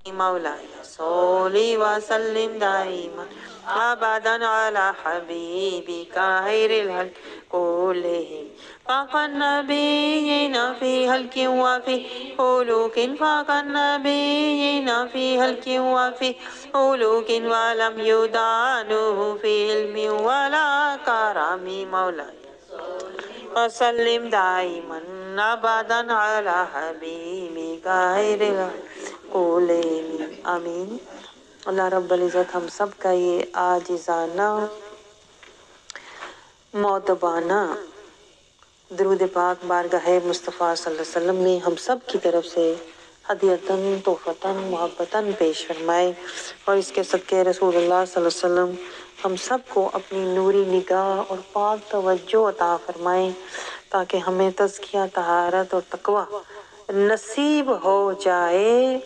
مولاي صلي وسلم دائما أبدا على حبيبك خير الخلق كلهم فاق النبيين في هلك وفي خلوق فاق النبيين في هلك وفي خلوق ولم يدانه في علم ولا كرم مولاي وسلم دائما ابدا على حبیبک خیر الکل آمین۔ اللہ رب العزت ہم سب کا یہ عاجزانہ معتبانہ درود پاک بارگاہ مصطفیٰ صلی اللہ علیہ وسلم میں ہم سب کی طرف سے ہدیتاً تحفتاً محبتاً پیش فرمائے، اور اس کے صدقے رسول اللہ صلی اللہ علیہ وسلم ہم سب کو اپنی نوری نگاہ اور پاک توجہ عطا فرمائے، تاکہ ہمیں تزکیہ طہارت اور تقوی نصیب ہو جائے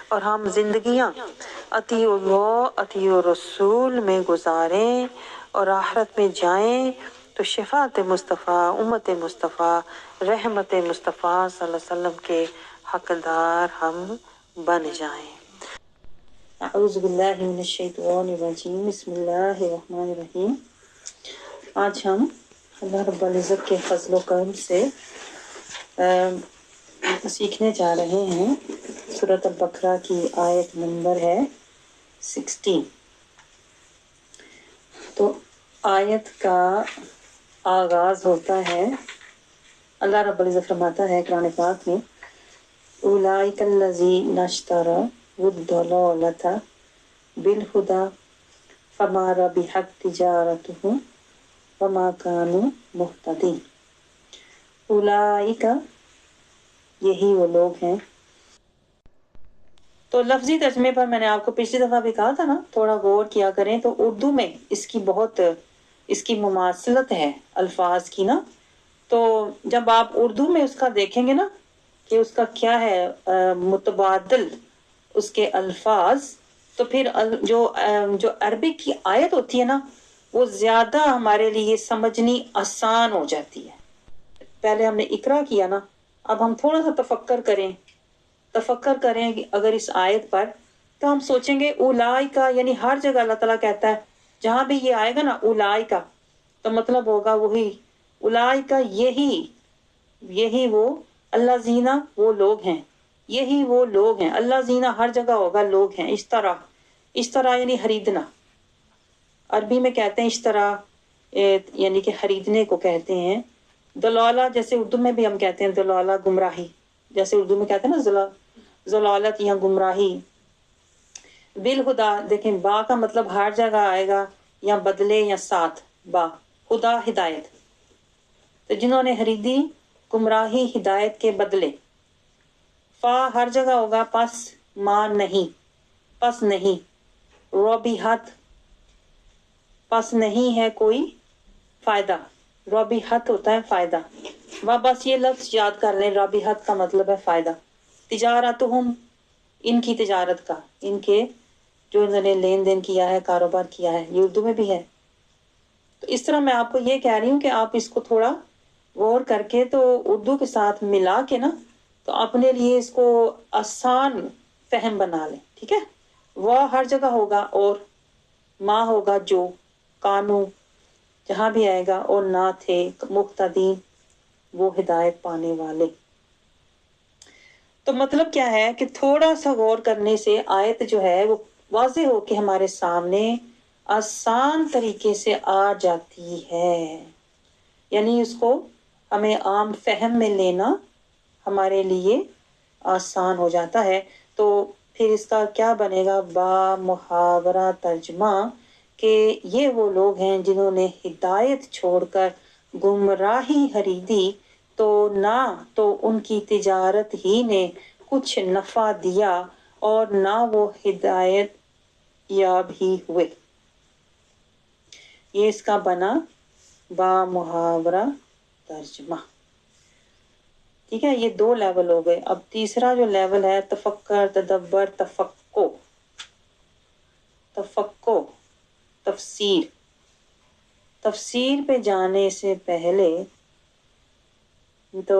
اور ہم زندگیاں اطیع اللہ اطیع الرسول میں گزاریں اور آخرت میں جائیں تو شفاعت مصطفیٰ، امت مصطفیٰ، رحمت مصطفیٰ صلی اللہ علیہ وسلم کے حقدار ہم بن جائیں۔ اعوذ باللہ من الشیطان الرجیم، بسم اللہ الرحمن الرحیم۔ آج ہم اللہ رب العزت کے فضل و کرم سے سیکھنے جا رہے ہیں سورۃ البقرہ کی آیت نمبر ہے 16۔ تو آیت کا آغاز ہوتا ہے، اللہ رب العزت فرماتا ہے قرآن پاک میں، اولئک الذین اشتروا الضلالۃ بالہدی فما ربحت تجارتہم وما كانوا مہتدین۔ اولئک یہی وہ لوگ ہیں۔ تو لفظی ترجمے پر میں نے آپ کو پچھلی دفعہ بھی کہا تھا نا، تھوڑا غور کیا کریں تو اردو میں اس کی مماثلت ہے الفاظ کی نا، تو جب آپ اردو میں اس کا دیکھیں گے نا کہ اس کا کیا ہے متبادل اس کے الفاظ، تو پھر جو عربک کی آیت ہوتی ہے نا وہ زیادہ ہمارے لیے سمجھنی آسان ہو جاتی ہے۔ پہلے ہم نے اقرا کیا نا، اب ہم تھوڑا سا تفکر کریں کہ اگر اس آیت پر، تو ہم سوچیں گے اولائکا، یعنی ہر جگہ اللہ تعالیٰ کہتا ہے جہاں بھی یہ آئے گا نا اولائکا، تو مطلب ہوگا وہی اولائکا، یہی وہ اللہ زینہ وہ لوگ ہیں، یہی وہ لوگ ہیں۔ اللہ زینہ ہر جگہ ہوگا لوگ ہیں۔ اشترا یعنی خریدنا، عربی میں کہتے ہیں اشترا، یعنی کہ خریدنے کو کہتے ہیں۔ دلالہ جیسے اردو میں بھی ہم کہتے ہیں دلالہ گمراہی، جیسے اردو میں کہتے ہیں نا ضلالت یا گمراہی۔ بالہدا، دیکھیں با کا مطلب ہر جگہ آئے گا یا بدلے یا ساتھ، با خدا ہدایت، تو جنہوں نے خریدی گمراہی ہدایت کے بدلے۔ فا ہر جگہ ہوگا پس، ما نہیں، پس نہیں۔ ربحت، پس نہیں ہے کوئی فائدہ، ربحت ہوتا ہے فائدہ۔ بس یہ لفظ یاد کر لیں، ربحت کا مطلب ہے فائدہ۔ تجارتہم، ان کی تجارت کا، ان کے جو انہوں نے لین دین کیا ہے، کاروبار کیا ہے، یہ اردو میں بھی ہے۔ تو اس طرح میں آپ کو یہ کہہ رہی ہوں کہ آپ اس کو تھوڑا غور کر کے تو اردو کے ساتھ ملا کے نا، تو اپنے لیے اس کو آسان فہم بنا لیں، ٹھیک ہے۔ وہ ہر جگہ ہوگا، اور ماں ہوگا جو، کانو جہاں بھی آئے گا، اور نہ تھے، مقتدین وہ ہدایت پانے والے۔ تو مطلب کیا ہے کہ تھوڑا سا غور کرنے سے آیت جو ہے وہ واضح ہو کے ہمارے سامنے آسان طریقے سے آ جاتی ہے، یعنی اس کو ہمیں عام فہم میں لینا ہمارے لیے آسان ہو جاتا ہے۔ تو پھر اس کا کیا بنے گا با محاورہ ترجمہ، کہ یہ وہ لوگ ہیں جنہوں نے ہدایت چھوڑ کر گمراہی خریدی، تو نہ تو ان کی تجارت ہی نے کچھ نفع دیا اور نہ وہ ہدایت یاب ہی ہوئے۔ یہ اس کا بنا با محاورہ ترجمہ، ٹھیک ہے۔ یہ دو لیول ہو گئے۔ اب تیسرا جو لیول ہے تفکر، تدبر، تفقو، تفسیر پہ جانے سے پہلے تو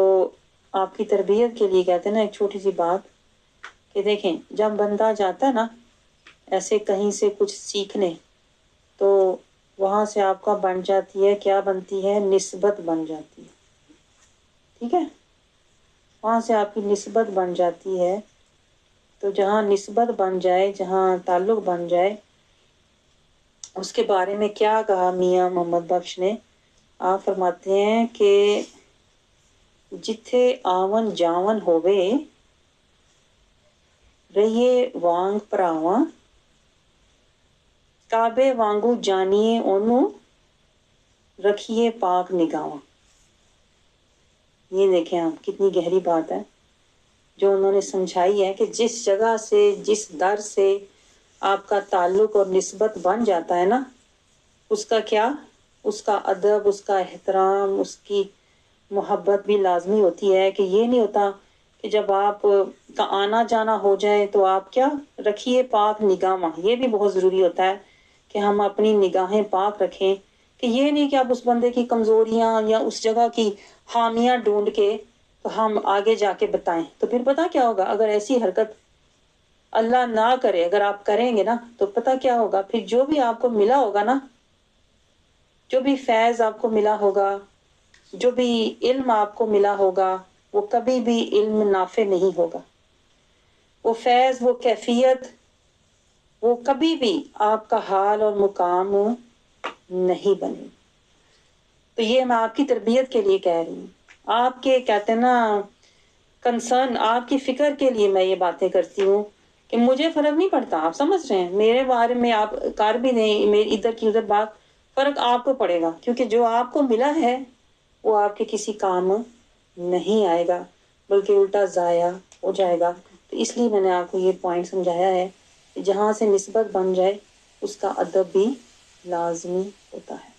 آپ کی تربیت کے لیے کہتے ہیں نا ایک چھوٹی سی بات، کہ دیکھیں جب بندہ جاتا ہے نا ایسے کہیں سے کچھ سیکھنے، تو وہاں سے آپ کا بن جاتی ہے، کیا بنتی ہے؟ نسبت بن جاتی ہے، ٹھیک ہے؟ وہاں سے آپ کی نسبت بن جاتی ہے. تو جہاں نسبت بن جائے، جہاں تعلق بن جائے، اس کے بارے میں کیا کہا میاں محمد بخش نے؟ آپ فرماتے ہیں کہ جتھے آون جاون ہووے رہیے وانگ پراواں، کعبے وانگو جانیے اونوں رکھیے پاک نگاواں. یہ دیکھیں آپ کتنی گہری بات ہے جو انہوں نے سمجھائی ہے کہ جس جگہ سے، جس در سے آپ کا تعلق اور نسبت بن جاتا ہے نا، اس کا کیا؟ اس کا ادب، اس کا احترام، اس کی محبت بھی لازمی ہوتی ہے. کہ یہ نہیں ہوتا کہ جب آپ کا آنا جانا ہو جائے تو آپ کیا رکھیے پاک نگاواں. یہ بھی بہت ضروری ہوتا ہے کہ ہم اپنی نگاہیں پاک رکھیں. کہ یہ نہیں کہ آپ اس بندے کی کمزوریاں یا اس جگہ کی خامیاں ڈھونڈ کے تو ہم آگے جا کے بتائیں. تو پھر پتہ کیا ہوگا؟ اگر ایسی حرکت اللہ نہ کرے، اگر آپ کریں گے نا، تو پتہ کیا ہوگا؟ پھر جو بھی آپ کو ملا ہوگا نا، جو بھی فیض آپ کو ملا ہوگا، جو بھی علم آپ کو ملا ہوگا، وہ کبھی بھی علم نافع نہیں ہوگا. وہ فیض، وہ کیفیت، وہ کبھی بھی آپ کا حال اور مقام نہیں بنے. تو یہ میں آپ کی تربیت کے لیے کہہ رہی ہوں، آپ کے کہتے ہیں نا کنسرن، آپ کی فکر کے لیے میں یہ باتیں کرتی ہوں کہ مجھے فرق نہیں پڑتا. آپ سمجھ رہے ہیں میرے بارے میں آپ کر بھی نہیں، میری ادھر کی ادھر بات، فرق آپ کو پڑے گا کیونکہ جو آپ کو ملا ہے وہ آپ کے کسی کام نہیں آئے گا بلکہ الٹا ضائع ہو جائے گا. تو اس لیے میں نے آپ کو یہ پوائنٹ سمجھایا ہے کہ جہاں سے نسبت بن جائے اس کا ادب بھی لازمی ہوتا ہے.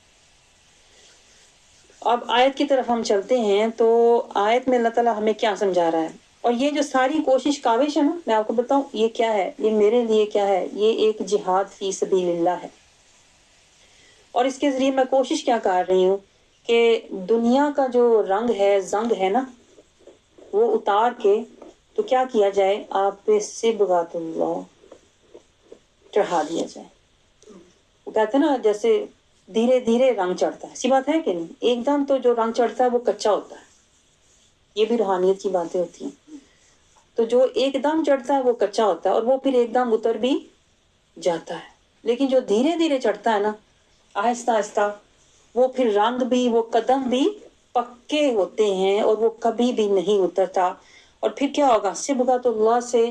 اب آیت کی طرف ہم چلتے ہیں تو آیت میں اللہ تعالیٰ ہمیں کیا سمجھا رہا ہے. اور یہ جو ساری کوشش کاوش ہے نا، میں آپ کو بتاؤں یہ کیا ہے، یہ میرے لیے کیا ہے، یہ ایک جہاد فی سبیل اللہ ہے. اور اس کے ذریعے میں کوشش کیا کر رہی ہوں کہ دنیا کا جو رنگ ہے، زنگ ہے نا، وہ اتار کے تو کیا کیا جائے، آپ پہ صبغۃ اللہ چڑھا دیا جائے. وہ کہتے ہیں نا جیسے دھیرے دھیرے رنگ چڑھتا ہے، ایسی بات ہے کہ نہیں؟ ایک دم تو جو رنگ چڑھتا ہے وہ کچا ہوتا ہے. یہ بھی روحانیت کی باتیں ہوتی ہیں. تو جو ایک دم چڑھتا ہے وہ کچا ہوتا ہے اور وہ پھر ایک دم اتر بھی جاتا ہے. لیکن جو دھیرے دھیرے چڑھتا ہے نا، آہستہ آہستہ، وہ پھر رنگ بھی، وہ قدم بھی پکے ہوتے ہیں اور وہ کبھی بھی نہیں اترتا. اور پھر کیا ہوگا؟ صبغۃ اللہ سے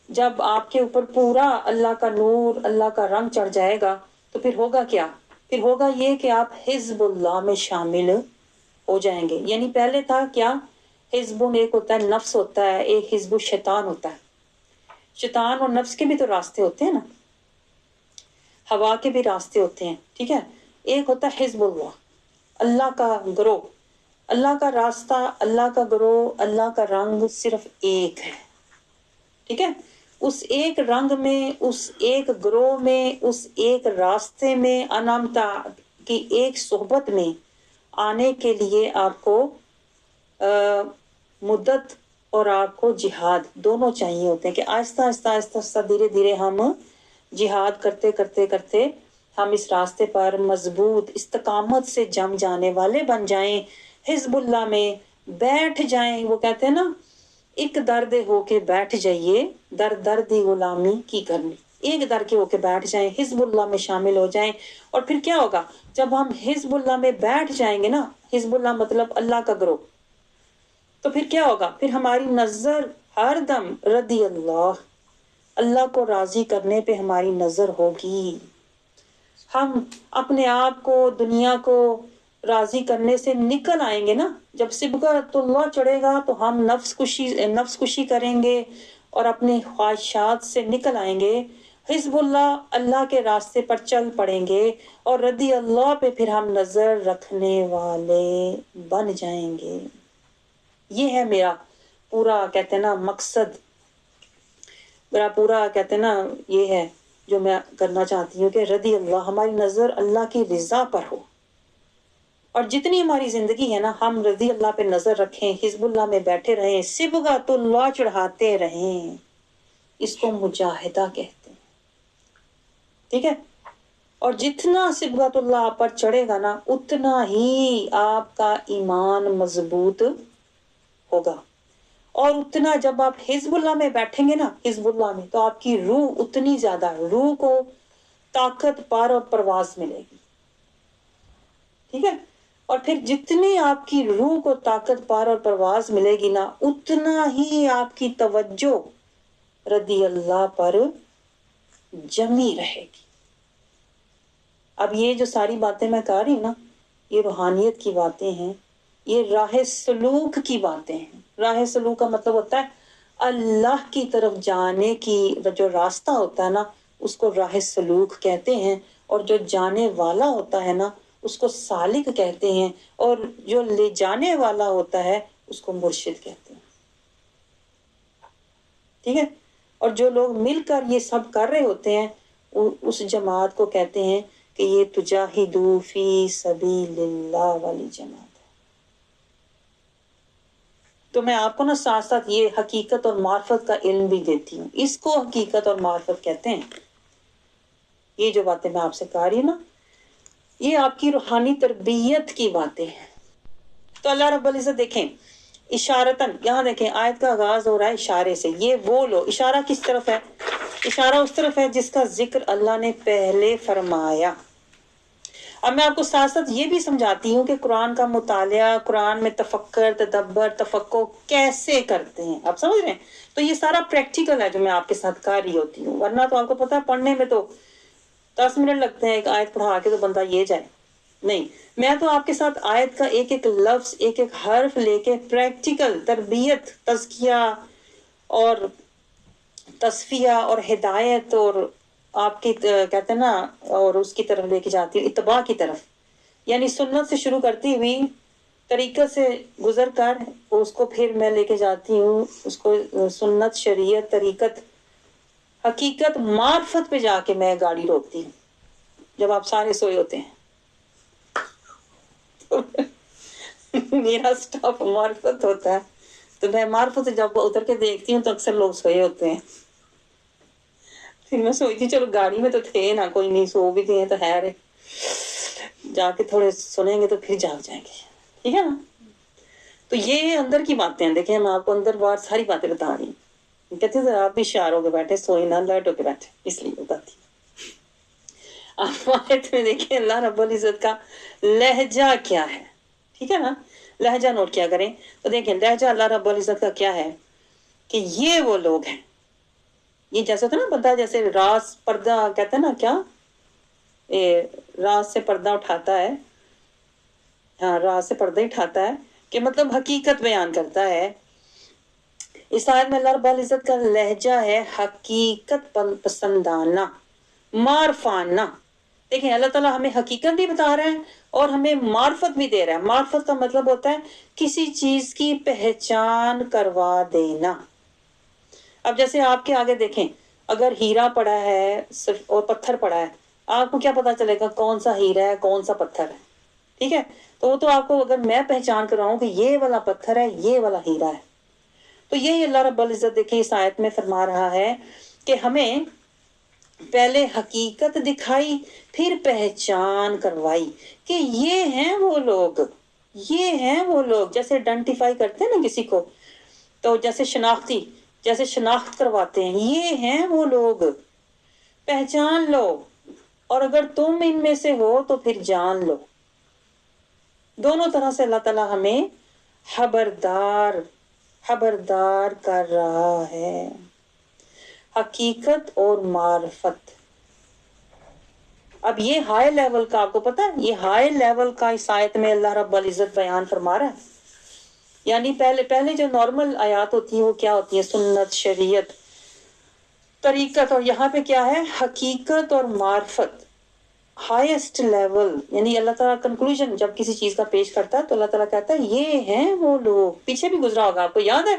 جب آپ کے اوپر پورا اللہ کا نور، اللہ کا رنگ چڑھ جائے گا تو پھر ہوگا کیا؟ پھر ہوگا یہ کہ آپ حزب اللہ میں شامل ہو جائیں گے. یعنی پہلے تھا کیا؟ حزب ایک ہوتا ہے نفس ہوتا ہے، ایک حزب شیطان ہوتا ہے. شیطان اور نفس کے بھی تو راستے ہوتے ہیں نا، ہوا کے بھی راستے ہوتے ہیں، ٹھیک ہے؟ ایک ہوتا ہے حزب اللہ، اللہ کا گروہ، اللہ کا راستہ، اللہ کا گروہ، اللہ کا رنگ صرف ایک ہے، ٹھیک ہے؟ اس ایک رنگ میں، اس ایک گروہ میں، اس ایک راستے میں، انامتا کی ایک صحبت میں آنے کے لیے آپ کو مدت اور آپ کو جہاد دونوں چاہیے ہوتے ہیں. کہ آہستہ آہستہ آہستہ آہستہ دھیرے دھیرے ہم جہاد کرتے کرتے کرتے ہم اس راستے پر مضبوط استقامت سے جم جانے والے بن جائیں، حزب اللہ میں بیٹھ جائیں. وہ کہتے ہیں نا ایک درد ہو کے بیٹھ جائیے، در دردی غلامی کی کرنی. ایک در کے ہو کے بیٹھ جائیں، حزب اللہ میں شامل ہو جائیں. اور پھر کیا ہوگا؟ جب ہم حزب اللہ میں بیٹھ جائیں گے نا، حزب اللہ مطلب اللہ کا گروہ، تو پھر کیا ہوگا؟ پھر ہماری نظر ہر دم رضی اللہ، اللہ کو راضی کرنے پہ ہماری نظر ہوگی. ہم اپنے آپ کو، دنیا کو راضی کرنے سے نکل آئیں گے نا. جب صبغۃ اللہ چڑھے گا تو ہم نفس کشی کریں گے اور اپنے خواہشات سے نکل آئیں گے. حزب اللہ، اللہ کے راستے پر چل پڑیں گے اور رضی اللہ پہ پھر ہم نظر رکھنے والے بن جائیں گے. یہ ہے میرا پورا کہتے ہیں نا مقصد، میرا پورا کہتے ہیں نا یہ ہے جو میں کرنا چاہتی ہوں کہ رضی اللہ، ہماری نظر اللہ کی رضا پر ہو. اور جتنی ہماری زندگی ہے نا، ہم رضی اللہ پہ نظر رکھیں، حزب اللہ میں بیٹھے رہیں، صبغۃ اللہ چڑھاتے رہیں. اس کو مجاہدہ کہتے ہیں، ٹھیک ہے؟ اور جتنا صبغت اللہ آپ پر چڑھے گا نا اتنا ہی آپ کا ایمان مضبوط ہوگا، اور اتنا جب آپ حزب اللہ میں بیٹھیں گے نا، حزب اللہ میں، تو آپ کی روح اتنی زیادہ، روح کو طاقت پار اور پرواز ملے گی، ٹھیک ہے؟ اور پھر جتنی آپ کی روح کو طاقت پار اور پرواز ملے گی نا اتنا ہی آپ کی توجہ رضی اللہ پر جمی رہے گی۔ اب یہ جو ساری باتیں میں کہہ رہی ہوں نا، یہ روحانیت کی باتیں ہیں، یہ راہ سلوک کی باتیں ہیں۔ راہ سلوک کا مطلب ہوتا ہے اللہ کی طرف جانے کی جو راستہ ہوتا ہے نا اس کو راہ سلوک کہتے ہیں، اور جو جانے والا ہوتا ہے نا اس کو سالک کہتے ہیں، اور جو لے جانے والا ہوتا ہے اس کو مرشد کہتے ہیں، ٹھیک ہے؟ اور جو لوگ مل کر یہ سب کر رہے ہوتے ہیں اس جماعت کو کہتے ہیں کہ یہ تجاہدوا فی سبیل اللہ والی جماعت ہے۔ تو میں آپ کو نا ساتھ ساتھ یہ حقیقت اور معرفت کا علم بھی دیتی ہوں، اس کو حقیقت اور معرفت کہتے ہیں۔ یہ جو باتیں میں آپ سے کہہ رہی ہوں نا یہ آپ کی روحانی تربیت کی باتیں ہیں۔ تو اللہ رب العزت دیکھیں اشارتاً، یہاں دیکھیں آیت کا آغاز ہو رہا ہے اشارے سے، یہ وہ لو، اشارہ کس طرف ہے؟ اشارہ اس طرف ہے جس کا ذکر اللہ نے پہلے فرمایا۔ اب میں آپ کو ساتھ ساتھ یہ بھی سمجھاتی ہوں کہ قرآن کا مطالعہ، قرآن میں تفکر، تدبر، تفقہ کیسے کرتے ہیں، آپ سمجھ رہے ہیں؟ تو یہ سارا پریکٹیکل ہے جو میں آپ کے ساتھ کر رہی ہوتی ہوں، ورنہ تو آپ کو پتہ ہے پڑھنے میں تو 10 منٹ لگتے ہیں ایک آیت پڑھا کے تو بندہ یہ جائے، نہیں، میں تو آپ کے ساتھ آیت کا ایک ایک لفظ، ایک ایک حرف لے کے پریکٹیکل تربیت، تزکیہ اور تصفیہ اور ہدایت اور آپ کی کہتے ہیں نا اور اس کی طرف لے کے جاتی ہوں، اتباع کی طرف، یعنی سنت سے شروع کرتی ہوئی طریقت سے گزر کر اس کو پھر میں لے کے جاتی ہوں اس کو سنت، شریعت، طریقت، حقیقت، معرفت پہ جا کے میں گاڑی روکتی ہوں جب آپ سارے سوئے ہوتے ہیں۔ میرا سٹاپ معرفت ہوتا ہے تو میں معرفت سے جب اتر کے دیکھتی ہوں تو اکثر لوگ سوئے ہوتے ہیں، پھر میں سوچتی چلو گاڑی میں تو تھے نا، کوئی نہیں، سو بھی گئے تو ہے رے، جا کے تھوڑے سنیں گے تو پھر جاگ جائیں گے، ٹھیک ہے نا؟ تو یہ اندر کی باتیں ہیں، دیکھیں میں آپ کو اندر بار ساری باتیں بتا رہی ہوں، کہتے ہیں آپ بھی شار ہو کے بیٹھے، سوئی نہ، لیٹ ہو کے بیٹھے، اس لیے بتاتی ہوں۔ آپ آیت میں دیکھیں اللہ رب العزت کا لہجہ کیا ہے، ٹھیک ہے نا؟ لہجہ نوٹ کیا کریں تو دیکھیں لہجہ اللہ رب العزت کا کیا ہے کہ یہ وہ لوگ ہیں، یہ جیسے ہوتا ہے نا بندہ جیسے راز پردہ کہتے ہیں نا، کیا راز سے پردہ اٹھاتا ہے، ہاں راز سے پردہ ہی اٹھاتا ہے کہ مطلب حقیقت بیان کرتا ہے۔ اس آیت میں اللہ رب العزت کا لہجہ ہے حقیقت پسندانہ، معرفانہ۔ دیکھیں اللہ تعالیٰ ہمیں حقیقت بھی بتا رہا ہے اور ہمیں معرفت بھی دے رہا ہے۔ معرفت کا مطلب ہوتا ہے کسی چیز کی پہچان کروا دینا۔ اب جیسے آپ کے آگے دیکھیں اگر ہیرا پڑا ہے اور پتھر پڑا ہے، آپ کو کیا پتا چلے گا کون سا ہیرا ہے کون سا پتھر ہے، ٹھیک ہے؟ تو وہ تو آپ کو اگر میں پہچان کراؤں کہ یہ والا پتھر ہے یہ والا ہیرا ہے، تو یہی اللہ رب العزت دیکھیں اس آیت میں فرما رہا ہے کہ ہمیں پہلے حقیقت دکھائی پھر پہچان کروائی کہ یہ ہیں وہ لوگ، یہ ہیں وہ لوگ، جیسے آئیڈینٹیفائی کرتے ہیں نا کسی کو، تو جیسے شناخت کرواتے ہیں، یہ ہیں وہ لوگ، پہچان لو، اور اگر تم ان میں سے ہو تو پھر جان لو۔ دونوں طرح سے اللہ تعالیٰ ہمیں خبردار کر رہا ہے، حقیقت اور معرفت۔ اب یہ ہائی لیول کا آپ کو پتا ہے، یہ ہائی لیول کا اس آیت میں اللہ رب العزت بیان فرما رہا ہے۔ یعنی پہلے جو نارمل آیات ہوتی ہیں وہ کیا ہوتی ہیں؟ سنت، شریعت، طریقت، اور یہاں پہ کیا ہے؟ حقیقت اور معرفت، ہائیسٹ لیول۔ یعنی اللہ تعالیٰ کنکلوژن جب کسی چیز کا پیش کرتا ہے تو اللہ تعالیٰ کہتا ہے یہ ہیں وہ لوگ۔ پیچھے بھی گزرا ہوگا، آپ کو یاد ہے؟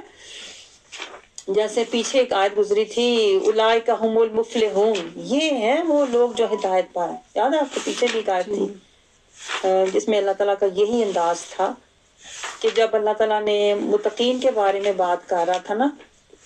جیسے پیچھے ایک آیت گزری تھی اولئک ھم المفلحون، یہ ہیں وہ لوگ جو ہدایت پائے، یاد ہے آپ کو؟ پیچھے بھی ایک آیت تھی جس میں اللہ تعالیٰ کا یہی انداز تھا کہ جب اللہ تعالیٰ نے متقین کے بارے میں بات کر رہا تھا نا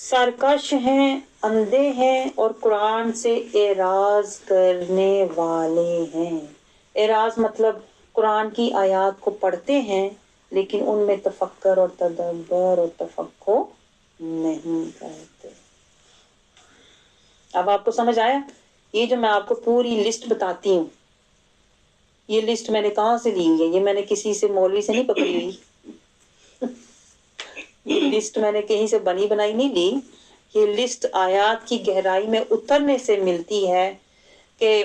سرکش ہیں، اندھے ہیں اور قرآن سے اعراض کرنے والے ہیں۔ اعراض مطلب قرآن کی آیات کو پڑھتے ہیں لیکن ان میں تفکر اور تدبر اور تفقہ نہیں کرتے۔ اب آپ کو سمجھ آیا؟ یہ جو میں آپ کو پوری لسٹ بتاتی ہوں، یہ لسٹ میں نے کہاں سے لی ہے؟ یہ میں نے کسی سے مولوی سے نہیں پکڑی ہوئی، یہ لسٹ میں نے کہیں سے بنی بنائی نہیں لی۔ یہ لسٹ آیات کی گہرائی میں اترنے سے ملتی ہے کہ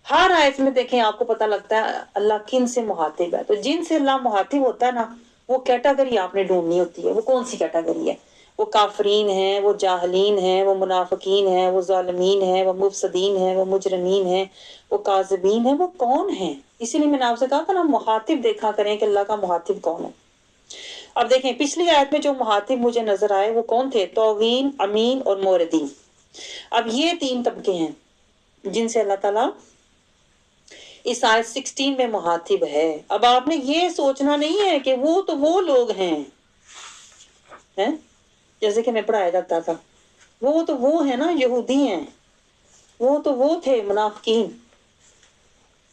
ہر آیت میں دیکھیں آپ کو پتہ لگتا ہے اللہ کن سے مخاطب ہے۔ تو جن سے اللہ مخاطب ہوتا ہے نا، وہ کیٹیگری آپ نے ڈھونڈنی ہوتی ہے۔ وہ کون سی کیٹیگری ہے؟ وہ کافرین ہیں، وہ جاہلین ہیں، وہ منافقین ہیں، وہ ظالمین ہیں، وہ مفسدین ہیں، وہ مجرمین ہیں، وہ کاذبین ہیں۔ وہ کون ہیں؟ اسی لیے میں نے آپ سے کہا تھا نا، مخاطب دیکھا کریں کہ اللہ کا مخاطب کون ہے۔ اب دیکھیں پچھلی آیت میں جو مخاطب مجھے نظر آئے وہ کون تھے؟ توغین، امین اور موردین۔ اب یہ تین طبقے ہیں جن سے اللہ تعالیٰ اس آیت 16 میں مخاطب ہے۔ اب آپ نے یہ سوچنا نہیں ہے کہ وہ تو وہ لوگ ہیں جیسے کہ میں پڑھایا جاتا تھا، وہ تو وہ ہیں نا، یہودی ہیں، وہ تو وہ تھے منافقین۔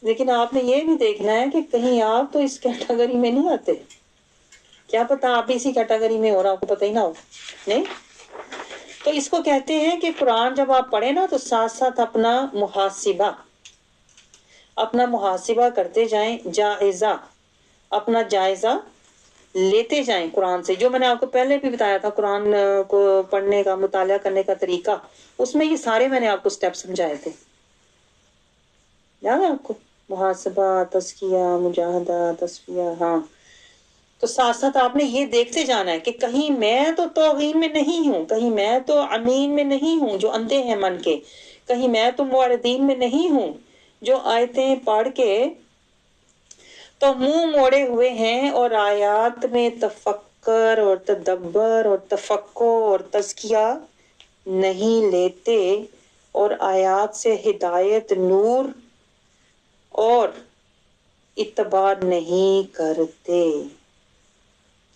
لیکن آپ نے یہ بھی دیکھنا ہے کہ کہیں آپ تو اس کیٹیگری میں نہیں آتے۔ کیا پتا آپ اسی کیٹیگری میں ہو رہا، آپ کو پتہ ہی نہ ہو۔ نہیں تو اس کو کہتے ہیں کہ قرآن جب آپ پڑھیں نا تو ساتھ ساتھ اپنا محاسبہ کرتے جائیں، جائزہ، اپنا جائزہ لیتے جائیں قرآن سے۔ جو میں نے آپ کو پہلے بھی بتایا تھا قرآن کو پڑھنے کا، مطالعہ کرنے کا طریقہ، اس میں یہ سارے میں نے آپ کو سٹیپ سمجھائے تھے، یاد ہے آپ کو؟ محاسبہ، تزکیہ، مجاہدہ، تصفیہ، ہاں۔ تو ساتھ ساتھ آپ نے یہ دیکھتے جانا ہے کہ کہیں میں تو توغین میں نہیں ہوں، کہیں میں تو امین میں نہیں ہوں جو اندھے ہیں من کے، کہیں میں تو معرضین میں نہیں ہوں جو آیتیں پڑھ کے تو منہ موڑے ہوئے ہیں اور آیات میں تفکر اور تدبر اور تفقہ اور تزکیہ نہیں لیتے اور آیات سے ہدایت، نور اور اتباع نہیں کرتے۔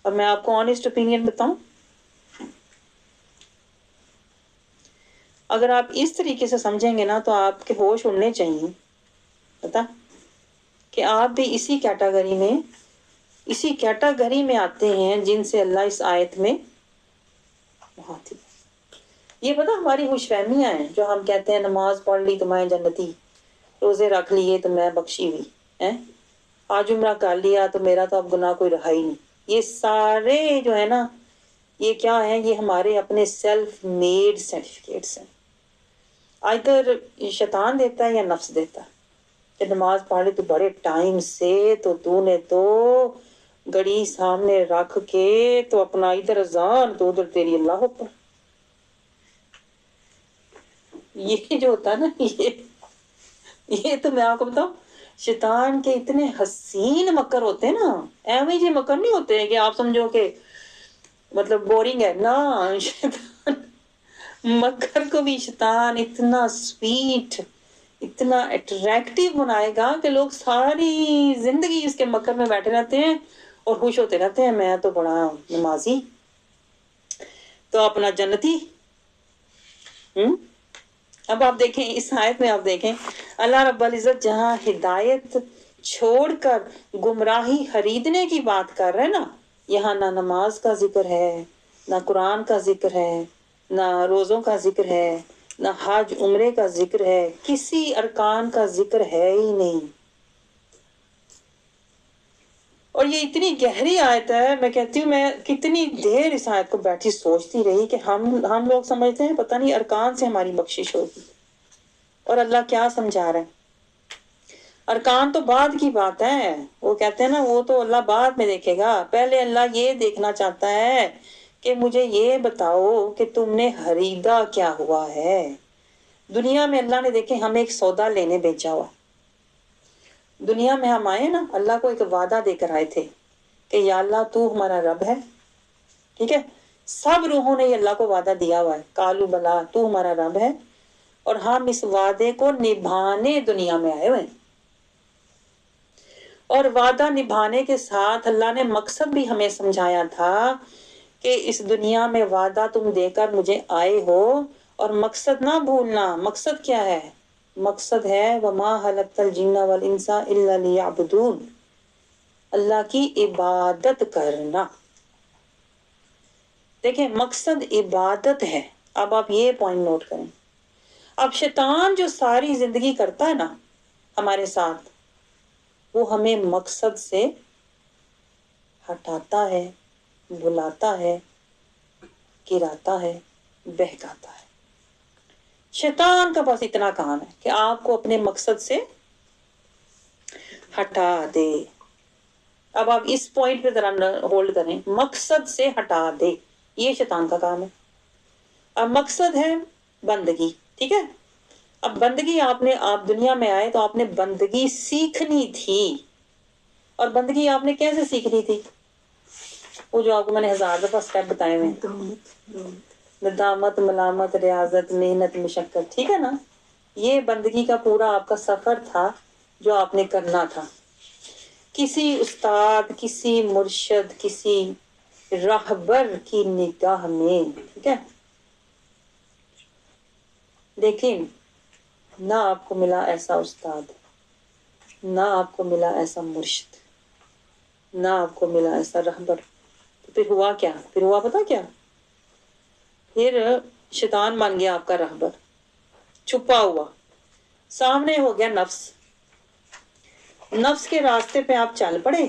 اب میں آپ کو آنیسٹ اوپینین بتاؤں، اگر آپ اس طریقے سے سمجھیں گے نا تو آپ کے ہوش اڑنے چاہیے، پتا کہ آپ بھی اسی کیٹیگری میں آتے ہیں جن سے اللہ اس آیت میں مخاطب ہے۔ یہ پتا ہماری خوش فہمیاں ہیں جو ہم کہتے ہیں نماز پڑھ لی تو میں جنتی، روزے رکھ لیے تو میں بخشی ہوئی، آج عمرہ کر لیا تو میرا تو اب گناہ کوئی رہا ہی نہیں۔ یہ سارے جو ہے نا، یہ کیا ہے؟ یہ ہمارے اپنے سیلف میڈ سرٹیفکیٹس ہیں، آئدر شیطان دیتا ہے یا نفس دیتا ہے کہ نماز پڑھ لی تو بڑے ٹائم سے تو نے تو گھڑی سامنے رکھ کے تو اپنا ادھر اذان تو ادھر تیری اللہ پر۔ یہ جو ہوتا ہے نا، یہ تو میں آپ کو بتاؤں شیطان کے اتنے حسین مکر ہوتے ہیں نا، ایویں جی مکر نہیں ہوتے کہ آپ سمجھو کہ مطلب بورنگ ہے نا۔ شیطان مکر کو بھی شیطان اتنا سویٹ، اتنا اٹریکٹیو بنائے گا کہ لوگ ساری زندگی اس کے مکر میں بیٹھے رہتے ہیں اور خوش ہوتے رہتے ہیں میں تو بڑا نمازی، تو اپنا جنتی۔ اب آپ دیکھیں اس آیت میں، آپ دیکھیں اللہ رب العزت جہاں ہدایت چھوڑ کر گمراہی خریدنے کی بات کر رہے ہیں نا، یہاں نہ نماز کا ذکر ہے، نہ قرآن کا ذکر ہے، نہ روزوں کا ذکر ہے، نہ حج عمرے کا ذکر ہے، کسی ارکان کا ذکر ہے ہی نہیں۔ اور یہ اتنی گہری آیت ہے، میں کہتی ہوں میں کتنی دیر اس آیت کو بیٹھی سوچتی رہی کہ ہم لوگ سمجھتے ہیں پتہ نہیں ارکان سے ہماری بخشش ہوگی، اور اللہ کیا سمجھا رہا ہے؟ ارکان تو بعد کی بات ہے، وہ کہتے ہیں نا وہ تو اللہ بعد میں دیکھے گا، پہلے اللہ یہ دیکھنا چاہتا ہے کہ مجھے یہ بتاؤ کہ تم نے خریدا کیا ہوا ہے۔ دنیا میں اللہ نے دیکھیں ہمیں ایک سودا لینے بیچا ہوا، دنیا میں ہم آئے نا اللہ کو ایک وعدہ دے کر آئے تھے کہ یا اللہ تو ہمارا رب ہے، ٹھیک ہے؟ سب روحوں نے یہ اللہ کو وعدہ دیا ہوا ہے، کالو بلا تو ہمارا رب ہے، اور ہم اس وعدے کو نبھانے دنیا میں آئے ہوئے ہیں۔ اور وعدہ نبھانے کے ساتھ اللہ نے مقصد بھی ہمیں سمجھایا تھا کہ اس دنیا میں وعدہ تم دے کر مجھے آئے ہو، اور مقصد نہ بھولنا۔ مقصد کیا ہے؟ مقصد ہے وَمَا خَلَقْتَ الْجِنَّ وَالْإِنسَ إِلَّا لِيَعْبُدُونَ، اللہ کی عبادت کرنا۔ دیکھیں مقصد عبادت ہے۔ اب آپ یہ پوائنٹ نوٹ کریں۔ اب شیطان جو ساری زندگی کرتا ہے نا ہمارے ساتھ، وہ ہمیں مقصد سے ہٹاتا ہے، بلاتا ہے، گراتا ہے، بہکاتا ہے۔ شیطان کا بس اتنا کام ہے کہ آپ کو اپنے مقصد سے ہٹا دے۔ اب آپ اس پوائنٹ پہ ذرا ہولڈ کریں، مقصد سے ہٹا دے، یہ شیطان کا کام ہے۔ اب مقصد ہے بندگی، ٹھیک ہے؟ اب بندگی آپ دنیا میں آئے تو آپ نے بندگی سیکھنی تھی، اور بندگی آپ نے کیسے سیکھنی تھی؟ وہ جو آپ کو میں نے 1000 دفعہ سٹیپ بتائے ہوئے ہیں، ندامت، ملامت، ریاضت، محنت، مشقت، ٹھیک ہے نا؟ یہ بندگی کا پورا آپ کا سفر تھا جو آپ نے کرنا تھا۔ کسی استاد، کسی مرشد، کسی راہبر کی نگاہ میں، ٹھیک ہے؟ لیکن نہ آپ کو ملا ایسا استاد، نہ آپ کو ملا ایسا مرشد، نہ آپ کو ملا ایسا رہبر۔ تو پھر ہوا کیا؟ پھر ہوا پتا کیا؟ پھر شیطان بن گیا آپ کا رہبر، چھپا ہوا، سامنے ہو گیا نفس۔ نفس کے راستے پہ آپ چل پڑے،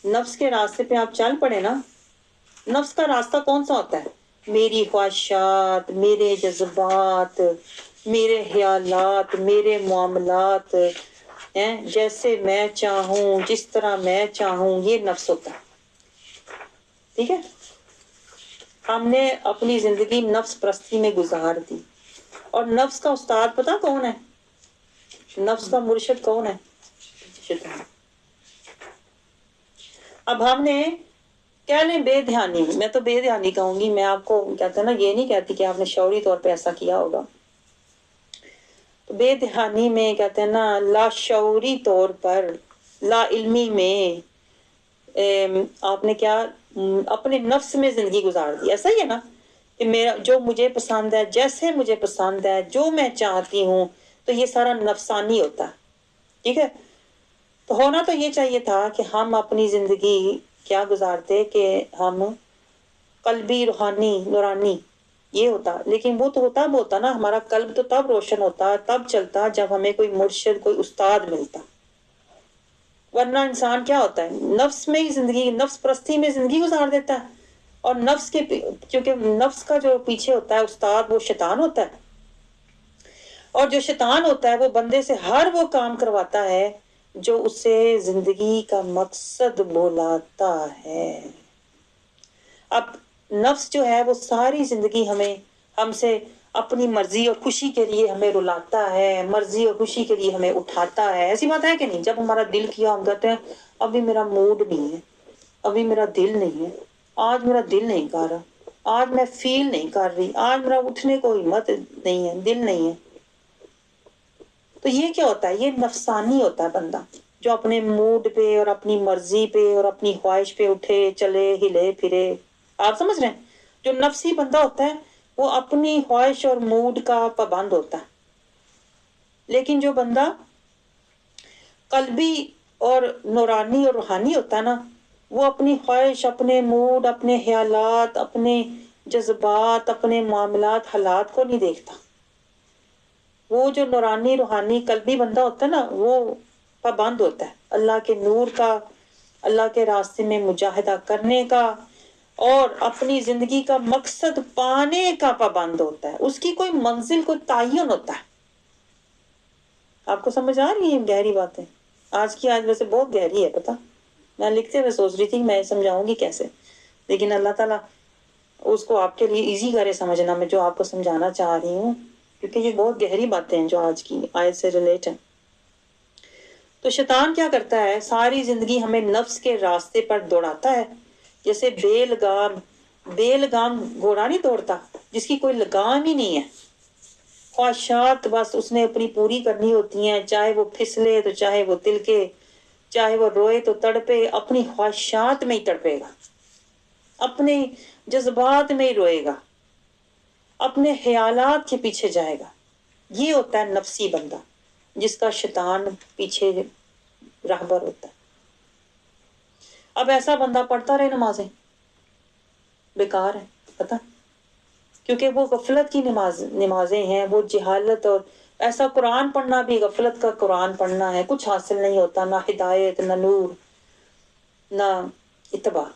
نفس کے راستے پہ آپ چل پڑے نا۔ نفس کا راستہ کون سا ہوتا ہے؟ میری خواہشات، میرے جذبات، میرے خیالات، میرے معاملات، جیسے میں چاہوں، جس طرح میں چاہوں، یہ نفس ہوتا ہے، ٹھیک ہے؟ ہم نے اپنی زندگی نفس پرستی میں گزار دی، اور نفس کا استاد پتہ کون ہے؟ نفس کا مرشد کون ہے؟ شیطان۔ اب ہم نے کہہ لیں بے دھیانی، میں تو بے دھیانی کہوں گی، میں آپ کو کہتے ہیں نا، یہ نہیں کہتی کہ آپ نے شعوری طور پہ ایسا کیا ہوگا، تو بے دھیانی میں کہتے ہیں نا، لاشعوری طور پر، لا علمی میں آپ نے کیا اپنے نفس میں زندگی گزار دی۔ ایسا ہی ہے نا کہ میرا جو مجھے پسند ہے، جیسے مجھے پسند ہے، جو میں چاہتی ہوں، تو یہ سارا نفسانی ہوتا ہے، ٹھیک ہے؟ تو ہونا تو یہ چاہیے تھا کہ ہم اپنی زندگی کیا گزارتے کہ ہم قلبی، روحانی، نورانی یہ ہوتا، لیکن وہ تو تب ہوتا نا، ہمارا قلب تو تب روشن ہوتا، تب چلتا جب ہمیں کوئی مرشد، کوئی استاد ملتا۔ ورنہ انسان کیا ہوتا ہے؟ نفس میں ہی زندگی، نفس پرستی میں زندگی گزار دیتا ہے، اور نفس کے کیونکہ نفس کا جو پیچھے ہوتا ہے استاد، وہ شیطان ہوتا ہے، اور جو شیطان ہوتا ہے وہ بندے سے ہر وہ کام کرواتا ہے جو اسے زندگی کا مقصد بولاتا ہے۔ اب نفس جو ہے وہ ساری زندگی ہم سے اپنی مرضی اور خوشی کے لیے ہمیں رلاتا ہے، مرضی اور خوشی کے لیے ہمیں اٹھاتا ہے۔ ایسی بات ہے کہ نہیں؟ جب ہمارا دل کیا ہم کہتے ہیں ابھی میرا موڈ نہیں ہے، ابھی میرا دل نہیں ہے، آج میرا دل نہیں کر رہا، آج میں فیل نہیں کر رہی، آج میرا اٹھنے کو ہمت نہیں ہے، دل نہیں ہے۔ تو یہ کیا ہوتا ہے؟ یہ نفسانی ہوتا ہے بندہ جو اپنے موڈ پہ اور اپنی مرضی پہ اور اپنی خواہش پہ اٹھے چلے، ہلے پھرے۔ آپ سمجھ رہے ہیں؟ جو نفسی بندہ ہوتا ہے وہ اپنی خواہش اور موڈ کا پابند ہوتا ہے، لیکن جو بندہ قلبی اور نورانی اور روحانی ہوتا ہے نا، وہ اپنی خواہش، اپنے موڈ، اپنے خیالات، اپنے جذبات، اپنے معاملات، حالات کو نہیں دیکھتا۔ وہ جو نورانی، روحانی، قلبی بندہ ہوتا ہے نا، وہ پابند ہوتا ہے اللہ کے نور کا، اللہ کے راستے میں مجاہدہ کرنے کا، اور اپنی زندگی کا مقصد پانے کا پابند ہوتا ہے۔ اس کی کوئی منزل، کوئی تعین ہوتا ہے۔ آپ کو سمجھ آ رہی ہے گہری باتیں؟ آج ویسے بہت گہری ہے، پتا میں لکھتے ہوئے سوچ رہی تھی کہ میں سمجھاؤں گی کیسے، لیکن اللہ تعالیٰ اس کو آپ کے لیے ایزی کرے سمجھنا، میں جو آپ کو سمجھانا چاہ رہی ہوں، کیونکہ یہ بہت گہری باتیں ہیں جو آج کی آیت سے ریلیٹ ہیں۔ تو شیطان کیا کرتا ہے؟ ساری زندگی ہمیں نفس کے راستے پر دوڑاتا ہے، جیسے بے لگام گھوڑا نہیں دوڑتا، جس کی کوئی لگام ہی نہیں ہے۔ خواہشات بس اس نے اپنی پوری کرنی ہوتی ہیں، چاہے وہ پھسلے تو چاہے وہ تلکے، چاہے وہ روئے تو تڑپے، اپنی خواہشات میں ہی تڑپے گا۔ اپنے جذبات میں ہی روئے گا، اپنے خیالات کے پیچھے جائے گا. یہ ہوتا ہے نفسی بندہ جس کا شیطان پیچھے راہبر ہوتا ہے. اب ایسا بندہ پڑھتا رہے نمازیں، بیکار ہے، پتہ، کیونکہ وہ غفلت کی نمازیں ہیں، وہ جہالت. اور ایسا قرآن پڑھنا بھی غفلت کا قرآن پڑھنا ہے، کچھ حاصل نہیں ہوتا، نہ ہدایت، نہ نور، نہ اتباع.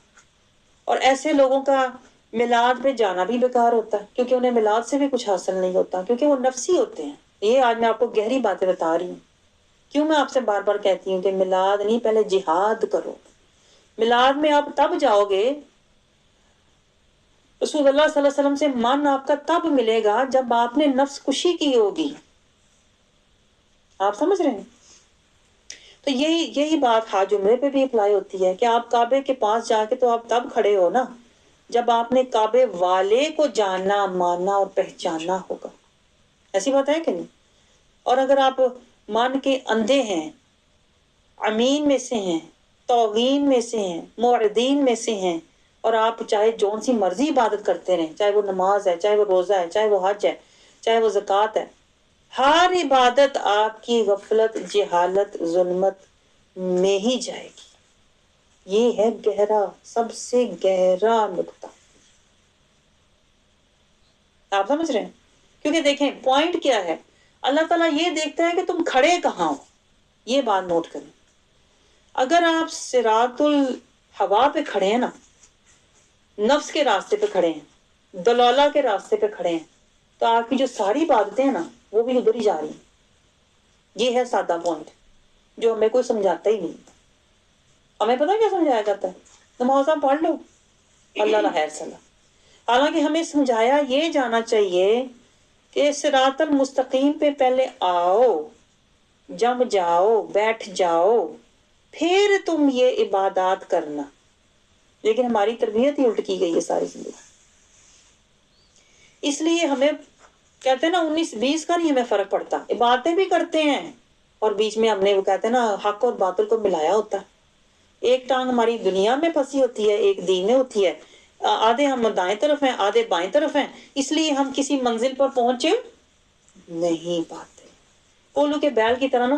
اور ایسے لوگوں کا میلاد پہ جانا بھی بیکار ہوتا ہے، کیونکہ انہیں میلاد سے بھی کچھ حاصل نہیں ہوتا، کیونکہ وہ نفسی ہوتے ہیں. یہ آج میں آپ کو گہری باتیں بتا رہی ہوں. کیوں میں آپ سے بار بار کہتی ہوں کہ میلاد نہیں، پہلے جہاد کرو. میلاد میں آپ تب جاؤ گے، رسول اللہ صلی اللہ علیہ وسلم سے من آپ کا تب ملے گا جب آپ نے نفس کشی کی ہوگی. آپ سمجھ رہے ہیں؟ تو یہی بات حج عمرے پہ بھی اپلائی ہوتی ہے کہ آپ کعبے کے پاس جا کے تو آپ تب کھڑے ہو نا جب آپ نے کعبے والے کو جاننا، ماننا اور پہچاننا ہوگا. ایسی بات ہے کہ نہیں؟ اور اگر آپ مان کے اندھے ہیں، امین میں سے ہیں، توغین میں سے ہیں، معرضین میں سے ہیں، اور آپ چاہے جون سی مرضی عبادت کرتے رہیں، چاہے وہ نماز ہے، چاہے وہ روزہ ہے، چاہے وہ حج ہے، چاہے وہ زکوٰۃ ہے، ہر عبادت آپ کی غفلت، جہالت، ظلمت میں ہی جائے گی. یہ ہے گہرا، سب سے گہرا نقطہ. آپ سمجھ رہے ہیں؟ کیونکہ دیکھیں پوائنٹ کیا ہے، اللہ تعالیٰ یہ دیکھتا ہے کہ تم کھڑے کہاں ہو. یہ بات نوٹ کریں. اگر آپ صراط الحوا پہ کھڑے ہیں نا، نفس کے راستے پہ کھڑے ہیں، دلالہ کے راستے پہ کھڑے ہیں، تو آپ کی جو ساری باتیں ہیں نا وہ بھی ادھر ہی جا رہی ہیں. یہ ہے سادہ پوائنٹ جو ہمیں کوئی سمجھاتا ہی نہیں. ہمیں پتہ کیا سمجھایا جاتا ہے؟ نمازاں پڑھ لو، اللہ لا خیر صلاح. حالانکہ ہمیں سمجھایا یہ جانا چاہیے کہ صراط المستقیم پہ پہلے آؤ، جم جاؤ، بیٹھ جاؤ، پھر تم یہ عبادات کرنا. لیکن ہماری تربیت ہی الٹ کی گئی ہے ساری زندگی. اس لیے ہمیں کہتے ہیں نا 19-20 کا نہیں ہمیں فرق پڑتا، عبادتیں بھی کرتے ہیں اور بیچ میں ہم نے وہ کہتے ہیں نا حق اور باطل کو ملایا ہوتا ہے. ایک ٹانگ ہماری دنیا میں پھنسی ہوتی ہے، ایک دین میں ہوتی ہے. آدھے ہم دائیں طرف ہیں، آدھے بائیں طرف ہیں، اس لیے ہم کسی منزل پر پہنچ نہیں پاتے. پولو کے بیل کی طرح نا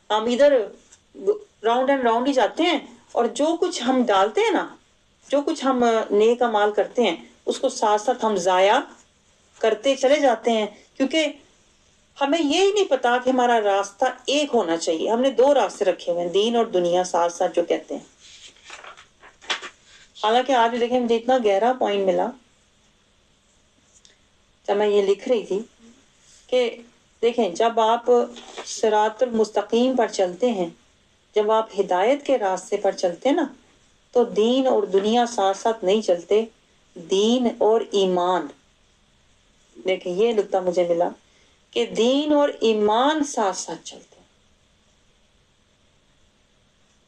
ہم ادھر راؤنڈ اینڈ راؤنڈ ہی جاتے ہیں، اور جو کچھ ہم ڈالتے ہیں نا، جو کچھ ہم نیک اعمال کرتے ہیں اس کو ساتھ ساتھ ہم ضائع کرتے چلے جاتے ہیں. کیونکہ ہمیں یہ نہیں پتا کہ ہمارا راستہ ایک ہونا چاہیے. ہم نے 2 راستے رکھے ہوئے ہیں، دین اور دنیا ساتھ ساتھ جو کہتے ہیں. حالانکہ آج دیکھیں مجھے اتنا گہرا پوائنٹ ملا جب میں یہ لکھ رہی تھی کہ دیکھیں جب آپ صراط المستقیم پر چلتے ہیں، جب آپ ہدایت کے راستے پر چلتے ہیں نا، تو دین اور دنیا ساتھ ساتھ نہیں چلتے، دین اور ایمان. دیکھیں یہ نقطہ مجھے ملا کہ دین اور ایمان ساتھ ساتھ چلتے ہیں.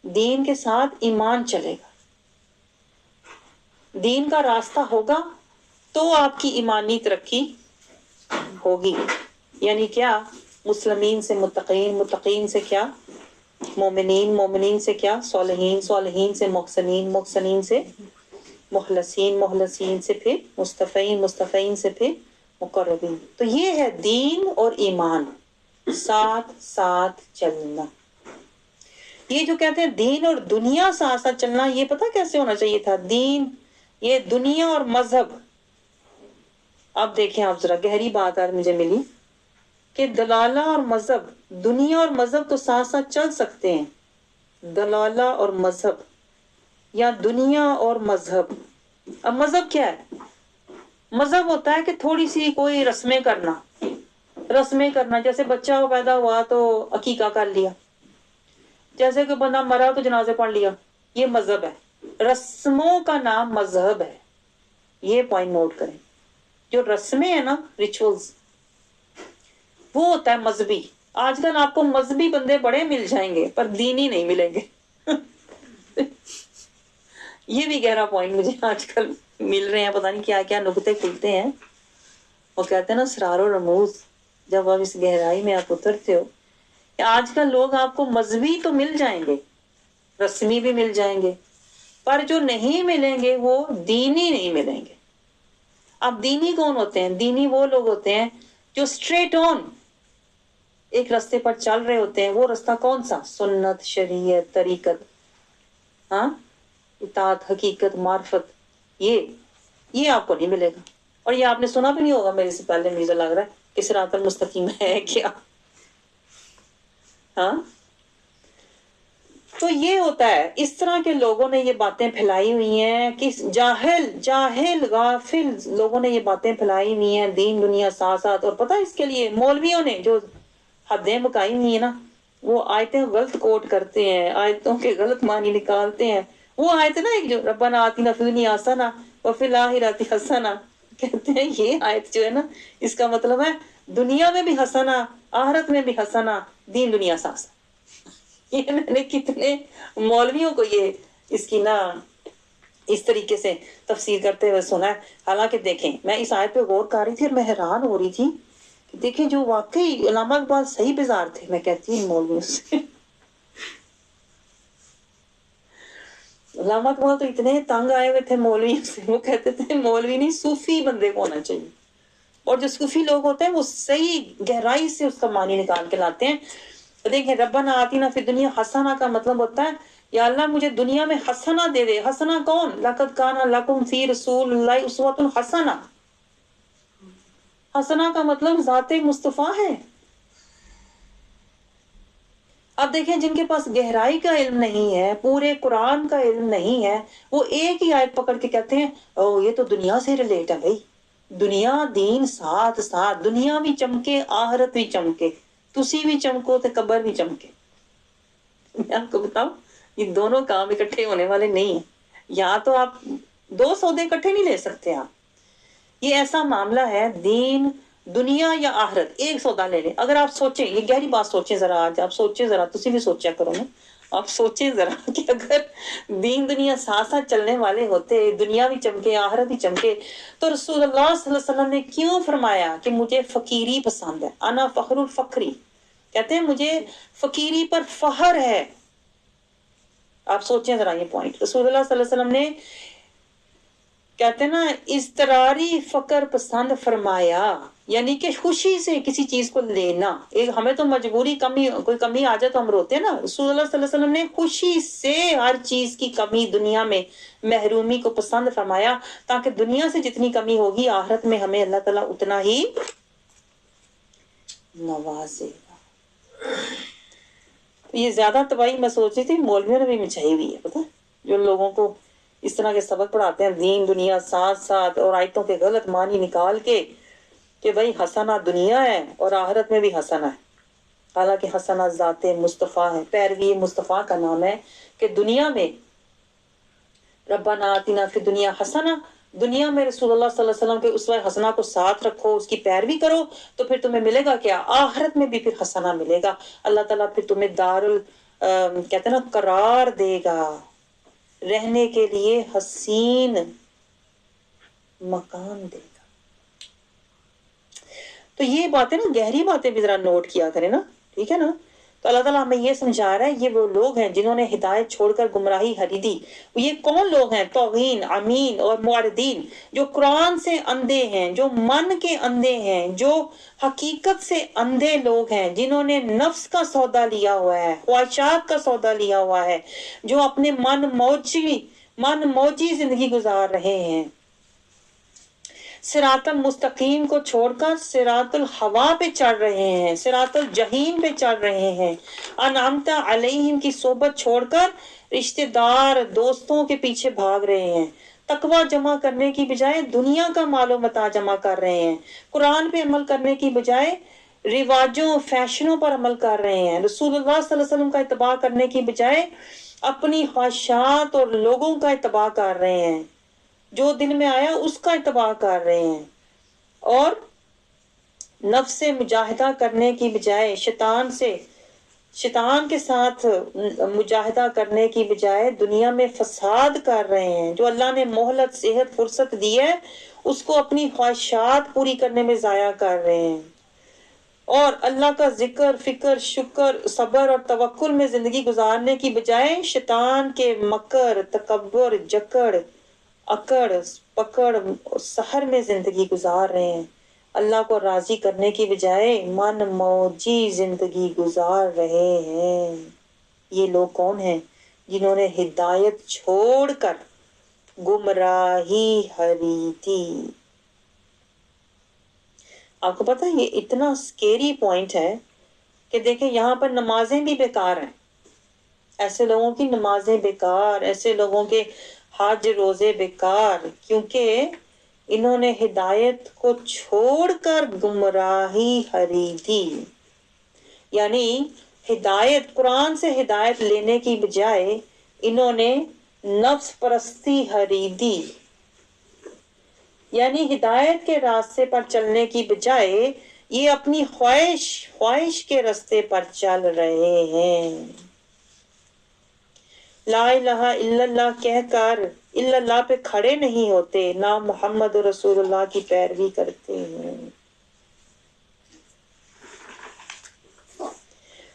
دین کے ساتھ ایمان چلے گا. دین کا راستہ ہوگا تو آپ کی ایمانی ترقی ہوگی. یعنی کیا؟ مسلمین سے متقین، متقین سے کیا؟ مومنین، مومنین سے کیا؟ صالحین، صالحین سے محسنین، محسنین سے مخلصین، مخلصین سے پھر مصطفین، مصطفین سے پھر مقربین. تو یہ ہے دین اور ایمان ساتھ ساتھ چلنا. یہ جو کہتے ہیں دین اور دنیا ساتھ ساتھ چلنا، یہ پتہ کیسے ہونا چاہیے تھا؟ دین، یہ دنیا اور مذہب. اب دیکھیں آپ ذرا گہری بات آج مجھے ملی کہ دلالہ اور مذہب، دنیا اور مذہب تو ساتھ ساتھ چل سکتے ہیں. دلالہ اور مذہب یا دنیا اور مذہب. اب مذہب کیا ہے؟ مذہب ہوتا ہے کہ تھوڑی سی کوئی رسمیں کرنا، رسمیں کرنا. جیسے بچہ پیدا ہوا تو عقیقہ کر لیا، جیسے کہ بندہ مرا تو جنازے پڑھ لیا. یہ مذہب ہے. رسموں کا نام مذہب ہے. یہ پوائنٹ نوٹ کریں. جو رسمیں ہیں نا، ریچولز، وہ ہوتا ہے مذہبی. آج کل آپ کو مذہبی بندے بڑے مل جائیں گے پر دینی نہیں ملیں گے. یہ بھی گہرا پوائنٹ مجھے آج کل مل رہے ہیں. پتہ نہیں کیا کیا نکتے کھلتے ہیں. وہ کہتے ہیں نا اسرار و رموز. جب آپ اس گہرائی میں آپ اترتے ہو کہ آج کل لوگ آپ کو مذہبی تو مل جائیں گے، رسمی بھی مل جائیں گے، پر جو نہیں ملیں گے وہ دینی نہیں ملیں گے. اب دینی کون ہوتے ہیں؟ دینی وہ لوگ ہوتے ہیں جو اسٹریٹ آن ایک راستے پر چل رہے ہوتے ہیں. وہ راستہ کون سا؟ سنت، شریعت، طریقت، ہاں، اطاعت، حقیقت، معرفت. یہ آپ کو نہیں ملے گا. اور یہ آپ نے سنا بھی نہیں ہوگا میرے سے پہلے، مجھے لگ رہا ہے کہ صراط المستقیم ہے کیا. ہاں، تو یہ ہوتا ہے. اس طرح کے لوگوں نے یہ باتیں پھیلائی ہوئی ہیں کہ جاہل غافل لوگوں نے یہ باتیں پھیلائی ہوئی ہیں، دین دنیا ساتھ ساتھ. اور پتہ اس کے لیے مولویوں نے جو حدیں مکائی ہوئی ہیں نا، وہ آیتیں غلط کوٹ کرتے ہیں، آیتوں کے غلط معنی نکالتے ہیں. وہ آیت نا ایک جو ربنا آتنا فی الدنیا حسنہ وفی الآخرۃ حسنہ، کہتے ہیں یہ آیت جو ہے نا، اس کا مطلب ہے دنیا میں بھی حسنہ، آخرت میں بھی حسنہ، دین دنیا ساتھ ساتھ. یہ میں نے کتنے مولویوں کو یہ اس کی نا اس طریقے سے تفسیر کرتے ہوئے سنا ہے. حالانکہ دیکھیں، میں اس آیت پہ غور کر رہی تھی اور میں حیران ہو رہی تھی کہ دیکھیں جو واقعی علامہ اقبال صحیح بیزار تھے. میں کہتی ہوں مولویوں سے، علامہ اقبال تو اتنے تنگ آئے ہوئے تھے مولویوں سے، وہ کہتے تھے مولوی نہیں صوفی بندے کو ہونا چاہیے. اور جو صوفی لوگ ہوتے ہیں وہ صحیح گہرائی سے اس کا معنی نکال کے لاتے ہیں. دیکھیں، ربنا آتینا فی الدنیا حسنہ کا مطلب ہوتا ہے یا اللہ مجھے دنیا میں حسنہ دے دے. حسنہ کون؟ لقد کان لکم فی رسول اللہ اسوۃ حسنہ. حسنہ کا مطلب ذات مصطفیٰ ہے. اب دیکھیں، جن کے پاس گہرائی کا علم نہیں ہے، پورے قرآن کا علم نہیں ہے، وہ ایک ہی آیت پکڑ کے کہتے ہیں او یہ تو دنیا سے ریلیٹ ہے. بھائی دنیا دین ساتھ ساتھ، دنیا بھی چمکے آخرت بھی چمکے، تسی بھی چمکو تے قبر بھی چمکے. میں آپ کو بتاؤں یہ دونوں کام اکٹھے ہونے والے نہیں ہیں. یا تو آپ دو سودے اکٹھے نہیں لے سکتے. آپ یہ ایسا معاملہ ہے، دین دنیا یا آخرت ایک سودا لے لیں. اگر آپ سوچیں، یہ گہری بات سوچیں ذرا، آج آپ سوچیں ذرا، تسی بھی سوچا کرو نا. آپ سوچیں ذرا کہ اگر دین دنیا ساتھ ساتھ چلنے والے ہوتے، دنیا بھی چمکے آخرت بھی چمکے، تو رسول اللہ صلی اللہ علیہ وسلم نے کیوں فرمایا کہ مجھے فقیری پسند ہے؟ انا فخر الفقری، کہتے ہیں مجھے فقیری پر فخر ہے. آپ سوچیں ذرا یہ پوائنٹ. رسول اللہ صلی اللہ علیہ وسلم نے کہتے ہیں نا اضطراری فقر پسند فرمایا، یعنی کہ خوشی سے کسی چیز کو لینا. ایک ہمیں تو مجبوری کمی، کوئی کمی آ جائے تو ہم روتے ہیں نا. رسول اللہ صلی اللہ علیہ وسلم نے خوشی سے ہر چیز کی کمی دنیا میں محرومی کو پسند فرمایا، تاکہ دنیا سے جتنی کمی ہوگی آخرت میں ہمیں اللہ تعالیٰ اتنا ہی نوازے گا. یہ زیادہ تباہی میں سوچ رہی تھی مولویوں نے بھی مچائی ہوئی ہے. پتہ جو لوگوں کو اس طرح کے سبق پڑھاتے ہیں دین دنیا ساتھ ساتھ، اور آیتوں کے غلط معنی نکال کے کہ بھائی حسنہ دنیا ہے اور آخرت میں بھی حسنہ ہے. حالانکہ حسنہ ذات مصطفیٰ ہے. پیروی مصطفیٰ کا نام ہے کہ دنیا میں ربنا آتنا فی الدنیا حسنہ، دنیا میں رسول اللہ صلی اللہ علیہ وسلم کے اسوہ حسنہ کو ساتھ رکھو، اس کی پیروی کرو، تو پھر تمہیں ملے گا کیا؟ آخرت میں بھی پھر حسنہ ملے گا. اللہ تعالیٰ پھر تمہیں کہتے ہیں نا قرار دے گا، رہنے کے لیے حسین مکان دے گا. تو یہ باتیں نا گہری باتیں بھی ذرا نوٹ کیا کریں نا، ٹھیک ہے نا. تو اللہ تعالیٰ ہمیں یہ سمجھا رہا ہے، یہ وہ لوگ ہیں جنہوں نے ہدایت چھوڑ کر گمراہی خریدی. یہ کون لوگ ہیں؟ توغین، امین اور معرضین، جو قرآن سے اندھے ہیں، جو من کے اندھے ہیں، جو حقیقت سے اندھے لوگ ہیں، جنہوں نے نفس کا سودا لیا ہوا ہے، خواہشات کا سودا لیا ہوا ہے، جو اپنے من موجی زندگی گزار رہے ہیں، صراط المستقیم کو چھوڑ کر صراط الہوا پہ چڑھ رہے ہیں، صراط الجحیم پہ چڑھ رہے ہیں. انعمت علیہم کی صحبت چھوڑ کر رشتہ دار دوستوں کے پیچھے بھاگ رہے ہیں. تقوی جمع کرنے کی بجائے دنیا کا مال و متاع جمع کر رہے ہیں. قرآن پہ عمل کرنے کی بجائے رواجوں فیشنوں پر عمل کر رہے ہیں. رسول اللہ صلی اللہ علیہ وسلم کا اتباع کرنے کی بجائے اپنی خواہشات اور لوگوں کا اتباع کر رہے ہیں. جو دل میں آیا اس کا اتباع کر رہے ہیں، اور نفس سے مجاہدہ کرنے کی بجائے شیطان کے ساتھ مجاہدہ کرنے کی بجائے دنیا میں فساد کر رہے ہیں. جو اللہ نے مہلت، صحت، فرصت دی ہے، اس کو اپنی خواہشات پوری کرنے میں ضائع کر رہے ہیں. اور اللہ کا ذکر، فکر، شکر، صبر اور توکل میں زندگی گزارنے کی بجائے شیطان کے مکر، تکبر، جکڑ، اکڑ، پکڑ، سحر میں زندگی گزار رہے ہیں۔ اللہ کو راضی کرنے کی بجائے من موجی زندگی گزار رہے ہیں۔ یہ لوگ کون ہیں؟ جنہوں نے ہدایت چھوڑ کر گمراہی خریدی۔ آپ کو پتا ہے یہ اتنا سکیری پوائنٹ ہے کہ دیکھیں یہاں پر نمازیں بھی بیکار ہیں، ایسے لوگوں کی نمازیں بیکار، ایسے لوگوں کے حج روزے بیکار، کیونکہ انہوں نے ہدایت کو چھوڑ کر گمراہی خریدی۔ یعنی ہدایت، قرآن سے ہدایت لینے کی بجائے انہوں نے نفس پرستی خریدی، یعنی ہدایت کے راستے پر چلنے کی بجائے یہ اپنی خواہش کے راستے پر چل رہے ہیں۔ لا الہ الا اللہ کہہ کر الا اللہ پہ کھڑے نہیں ہوتے، نہ محمد رسول اللہ کی پیروی کرتے ہیں۔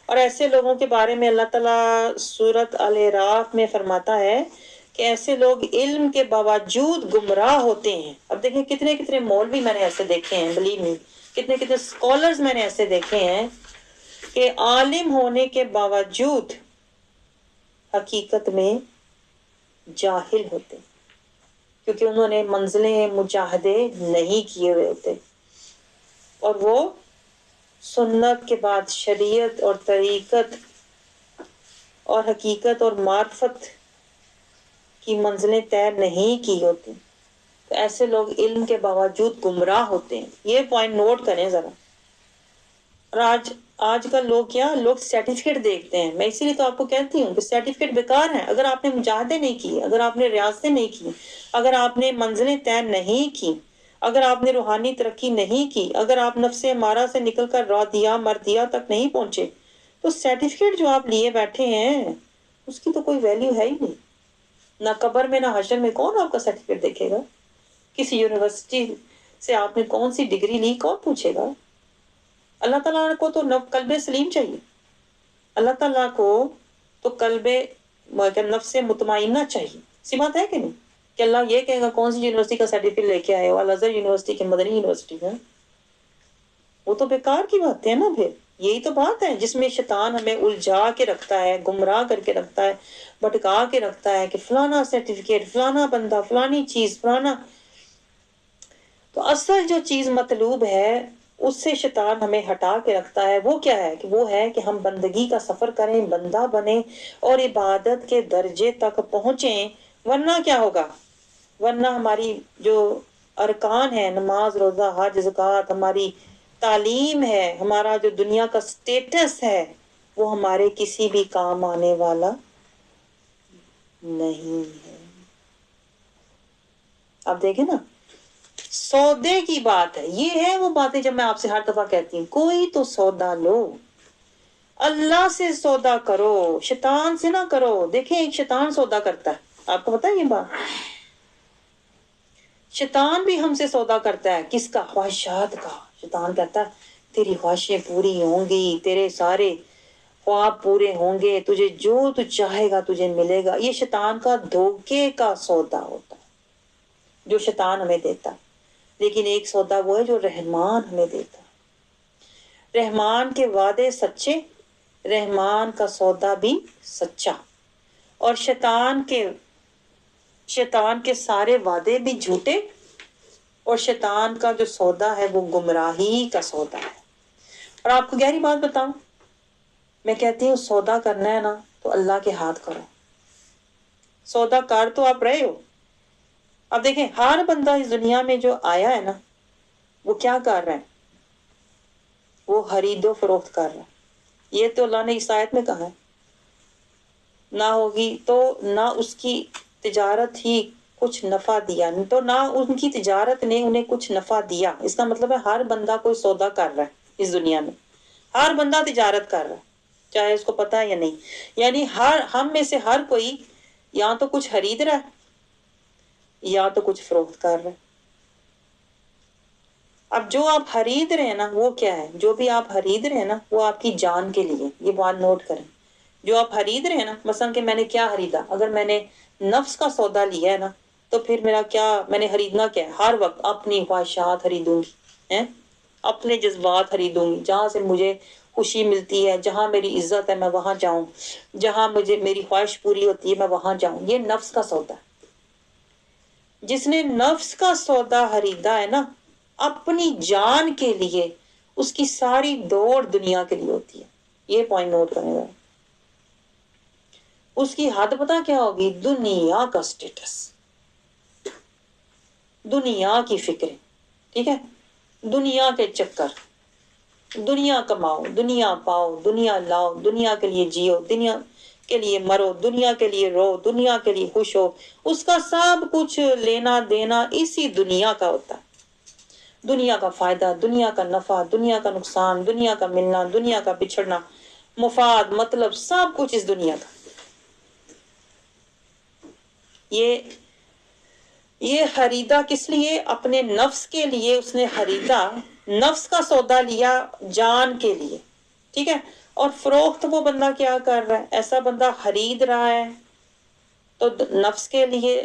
اور ایسے لوگوں کے بارے میں اللہ تعالیٰ سورۃ الاعراف میں فرماتا ہے کہ ایسے لوگ علم کے باوجود گمراہ ہوتے ہیں۔ اب دیکھیں کتنے کتنے مولوی میں نے ایسے دیکھے ہیں، بلیو می، کتنے کتنے اسکالرز میں نے ایسے دیکھے ہیں کہ عالم ہونے کے باوجود حقیقت میں جاہل ہوتے، کیونکہ انہوں نے منزلیں مجاہدے نہیں کیے ہوئے ہوتے، اور وہ سنت کے بعد شریعت اور طریقت اور حقیقت اور معرفت کی منزلیں طے نہیں کی ہوتی، تو ایسے لوگ علم کے باوجود گمراہ ہوتے ہیں۔ یہ پوائنٹ نوٹ کریں ذرا۔ اور آج کل لوگ سرٹیفکیٹ دیکھتے ہیں۔ میں اسی لیے تو آپ کو کہتی ہوں کہ سرٹیفکیٹ بیکار ہیں۔ اگر آپ نے مجاہدے نہیں کیے، اگر آپ نے ریاضتیں نہیں کی، اگر آپ نے منزلیں طے نہیں کی، اگر آپ نے روحانی ترقی نہیں کی، اگر آپ نفس امارہ سے نکل کر رادیہ مردیہ تک نہیں پہنچے، تو سرٹیفکیٹ جو آپ لیے بیٹھے ہیں اس کی تو کوئی ویلیو ہے ہی نہیں۔ نہ قبر میں نہ حشر میں کون آپ کا سرٹیفکیٹ دیکھے گا؟ کسی یونیورسٹی سے آپ نے کون سی ڈگری لی، کون پوچھے گا؟ اللہ تعالیٰ کو تو قلب سلیم چاہیے، اللہ تعالیٰ کو تو نفس مطمئنہ چاہیے۔ سی بات ہے کہ نہیں کہ اللہ یہ کہے گا کون سی یونیورسٹی کا سرٹیفکیٹ لے کے آئے ہو، الازہر یونیورسٹی کے، مدنی یونیورسٹی کا؟ وہ تو بیکار کی بات ہے نا۔ پھر یہی تو بات ہے جس میں شیطان ہمیں الجھا کے رکھتا ہے، گمراہ کر کے رکھتا ہے، بھٹکا کے رکھتا ہے کہ فلانا سرٹیفکیٹ، فلانا بندہ، فلانی چیز، فلانا۔ تو اصل جو چیز مطلوب ہے اس سے شیطان ہمیں ہٹا کے رکھتا ہے، وہ کیا ہے؟ کہ وہ ہے کہ ہم بندگی کا سفر کریں، بندہ بنیں اور عبادت کے درجے تک پہنچیں، ورنہ کیا ہوگا؟ ورنہ ہماری جو ارکان ہے، نماز، روزہ، حج، زکوٰۃ، ہماری تعلیم ہے، ہمارا جو دنیا کا سٹیٹس ہے، وہ ہمارے کسی بھی کام آنے والا نہیں ہے۔ آپ دیکھیں نا، سودے کی بات ہے، یہ ہے وہ باتیں جب میں آپ سے ہر دفعہ کہتی ہوں کوئی تو سودا لو، اللہ سے سودا کرو، شیطان سے نہ کرو۔ دیکھیں ایک شیطان سودا کرتا ہے، آپ کو پتا ہے یہ بات؟ شیطان بھی ہم سے سودا کرتا ہے، کس کا؟ خواہشات کا۔ شیطان کہتا ہے تیری خواہشیں پوری ہوں گی، تیرے سارے خواب پورے ہوں گے، تجھے جو تو چاہے گا تجھے ملے گا۔ یہ شیطان کا دھوکے کا سودا ہوتا ہے جو شیطان ہمیں دیتا ہے۔ لیکن ایک سودا وہ ہے جو رحمان ہمیں دیتا ہے۔ رحمان کے وعدے سچے، رحمان کا سودا بھی سچا، اور شیطان کے سارے وعدے بھی جھوٹے، اور شیطان کا جو سودا ہے وہ گمراہی کا سودا ہے۔ اور آپ کو گہری بات بتاؤں، میں کہتی ہوں سودا کرنا ہے نا تو اللہ کے ہاتھ کرو، سودا کار تو آپ رہے ہو۔ اب دیکھیں ہر بندہ اس دنیا میں جو آیا ہے نا وہ کیا کر رہا ہے؟ وہ خرید و فروخت کر رہا ہے۔ یہ تو اللہ نے اس آیت میں کہا ہے، نہ ہوگی تو نہ اس کی تجارت ہی کچھ نفع دیا، تو نہ ان کی تجارت نے انہیں کچھ نفع دیا۔ اس کا مطلب ہے ہر بندہ کوئی سودا کر رہا ہے اس دنیا میں، ہر بندہ تجارت کر رہا ہے، چاہے اس کو پتا ہے یا نہیں۔ یعنی ہم میں سے ہر کوئی یا تو کچھ خرید رہا ہے یا تو کچھ فروخت کر رہا ہے۔ اب جو آپ خرید رہے ہیں نا وہ کیا ہے؟ جو بھی آپ خرید رہے ہیں نا وہ آپ کی جان کے لیے. یہ بات نوٹ کریں. جو آپ خرید رہے ہیں نا، مثلا کہ میں نے کیا خریدا، اگر میں نے نفس کا سودا لیا ہے نا تو پھر میرا کیا، میں نے خریدنا کیا ہے؟ ہر وقت اپنی خواہشات خریدوں گی، اپنے جذبات خریدوں گی. جہاں سے مجھے خوشی ملتی ہے، جہاں میری عزت ہے میں وہاں جاؤں، جہاں مجھے میری خواہش پوری ہوتی ہے میں وہاں جاؤں. یہ نفس کا سودا ہے. جس نے نفس کا سودا خریدا ہے نا اپنی جان کے لیے، اس کی ساری دوڑ دنیا کے لیے ہوتی ہے. یہ پوائنٹ نوٹ کرنے گا. اس کی حد پتہ کیا ہوگی؟ دنیا کا سٹیٹس، دنیا کی فکریں. ٹھیک ہے، دنیا کے چکر، دنیا کماؤ، دنیا پاؤ، دنیا لاؤ، دنیا کے لیے جیو، دنیا کے لیے مرو، دنیا کے لیے رو، دنیا کے لیے خوش ہو. اس کا سب کچھ لینا دینا اسی دنیا کا ہوتا ہے. دنیا کا فائدہ، دنیا کا نفع، دنیا کا نقصان، دنیا کا ملنا، دنیا کا بچھڑنا، مفاد، مطلب سب کچھ اس دنیا کا. یہ خریدا کس لیے؟ اپنے نفس کے لیے اس نے خریدا. نفس کا سودا لیا جان کے لیے. ٹھیک ہے، اور فروخت وہ بندہ کیا کر رہا ہے؟ ایسا بندہ خرید رہا ہے تو نفس کے لیے،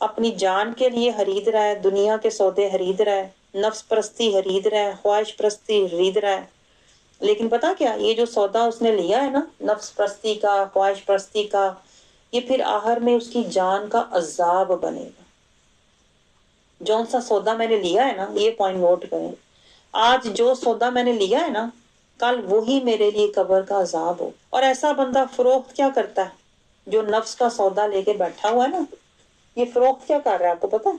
اپنی جان کے لیے خرید رہا ہے، دنیا کے سودے خرید رہا ہے، نفس پرستی خرید رہا ہے، خواہش پرستی خرید رہا ہے. لیکن پتا کیا، یہ جو سودا اس نے لیا ہے نا نفس پرستی کا، خواہش پرستی کا، یہ پھر آخر میں اس کی جان کا عذاب بنے گا. جون سا سودا میں نے لیا ہے نا، یہ پوائنٹ نوٹ کریں، آج جو سودا میں نے لیا ہے نا کل وہی میرے لیے قبر کا عذاب ہو. اور ایسا بندہ فروخت کیا کرتا ہے؟ جو نفس کا سودا لے کے بیٹھا ہوا ہے نا، یہ فروخت کیا کر رہا ہے؟ آپ کو پتا؟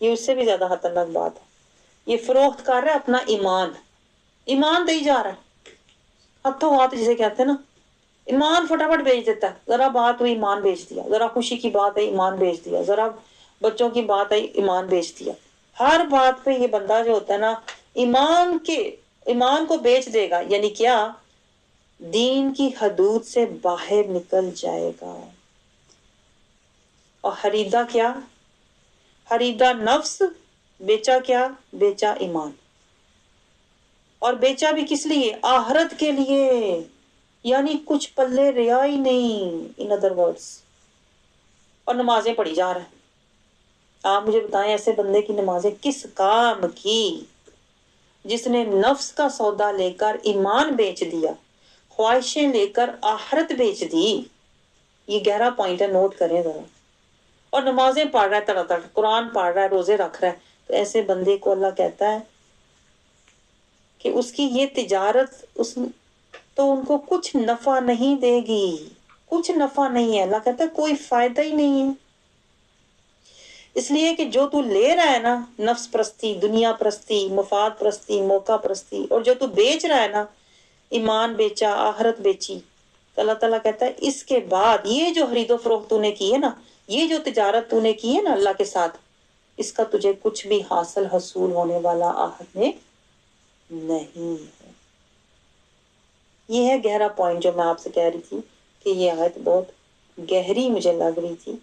یہ اس سے بھی زیادہ خطرناک بات ہے. یہ فروخت کر رہا ہے اپنا ایمان. ایمان دے جا رہا ہے ہاتھوں ہاتھ، جسے کہتے ہیں نا، ایمان فٹافٹ بیچ دیتا ہے. ذرا بات ہوئی ایمان بیچ دیا، ذرا خوشی کی بات ہے ایمان بیچ دیا، ذرا بچوں کی بات ہے ایمان بیچ دیا. ہر بات پہ یہ بندہ جو ہوتا ہے نا ایمان کو بیچ دے گا. یعنی کیا؟ دین کی حدود سے باہر نکل جائے گا. اور خریدا کیا؟ خریدا نفس، بیچا کیا؟ بیچا ایمان. اور بیچا بھی کس لیے؟ آخرت کے لیے. یعنی کچھ پلے رہا ہی نہیں ان ادر ورڈز. اور نمازیں پڑھی جا رہا ہے. آپ مجھے بتائیں ایسے بندے کی نمازیں کس کام کی؟ جس نے نفس کا سودا لے کر ایمان بیچ دیا، خواہشیں لے کر آخرت بیچ دی. یہ گہرا پوائنٹ ہے، نوٹ کریں ذرا. اور نمازیں پڑھ رہا ہے تڑا تڑ، قرآن پڑھ رہا ہے، روزے رکھ رہا ہے. تو ایسے بندے کو اللہ کہتا ہے کہ اس کی یہ تجارت تو ان کو کچھ نفع نہیں دے گی. کچھ نفع نہیں ہے. اللہ کہتا ہے کوئی فائدہ ہی نہیں ہے. اس لیے کہ جو تو لے رہا ہے نا نفس پرستی، دنیا پرستی، مفاد پرستی، موقع پرستی، اور جو تو بیچ رہا ہے نا ایمان بیچا، آخرت بیچی، تو اللہ تعالیٰ کہتا ہے اس کے بعد یہ جو خرید و فروخت تو نے کی ہے نا، یہ جو تجارت تو نے کی ہے نا اللہ کے ساتھ، اس کا تجھے کچھ بھی حاصل ہونے والا آخرت میں نہیں ہے. یہ ہے گہرا پوائنٹ جو میں آپ سے کہہ رہی تھی کہ یہ آیت بہت گہری مجھے لگ رہی تھی.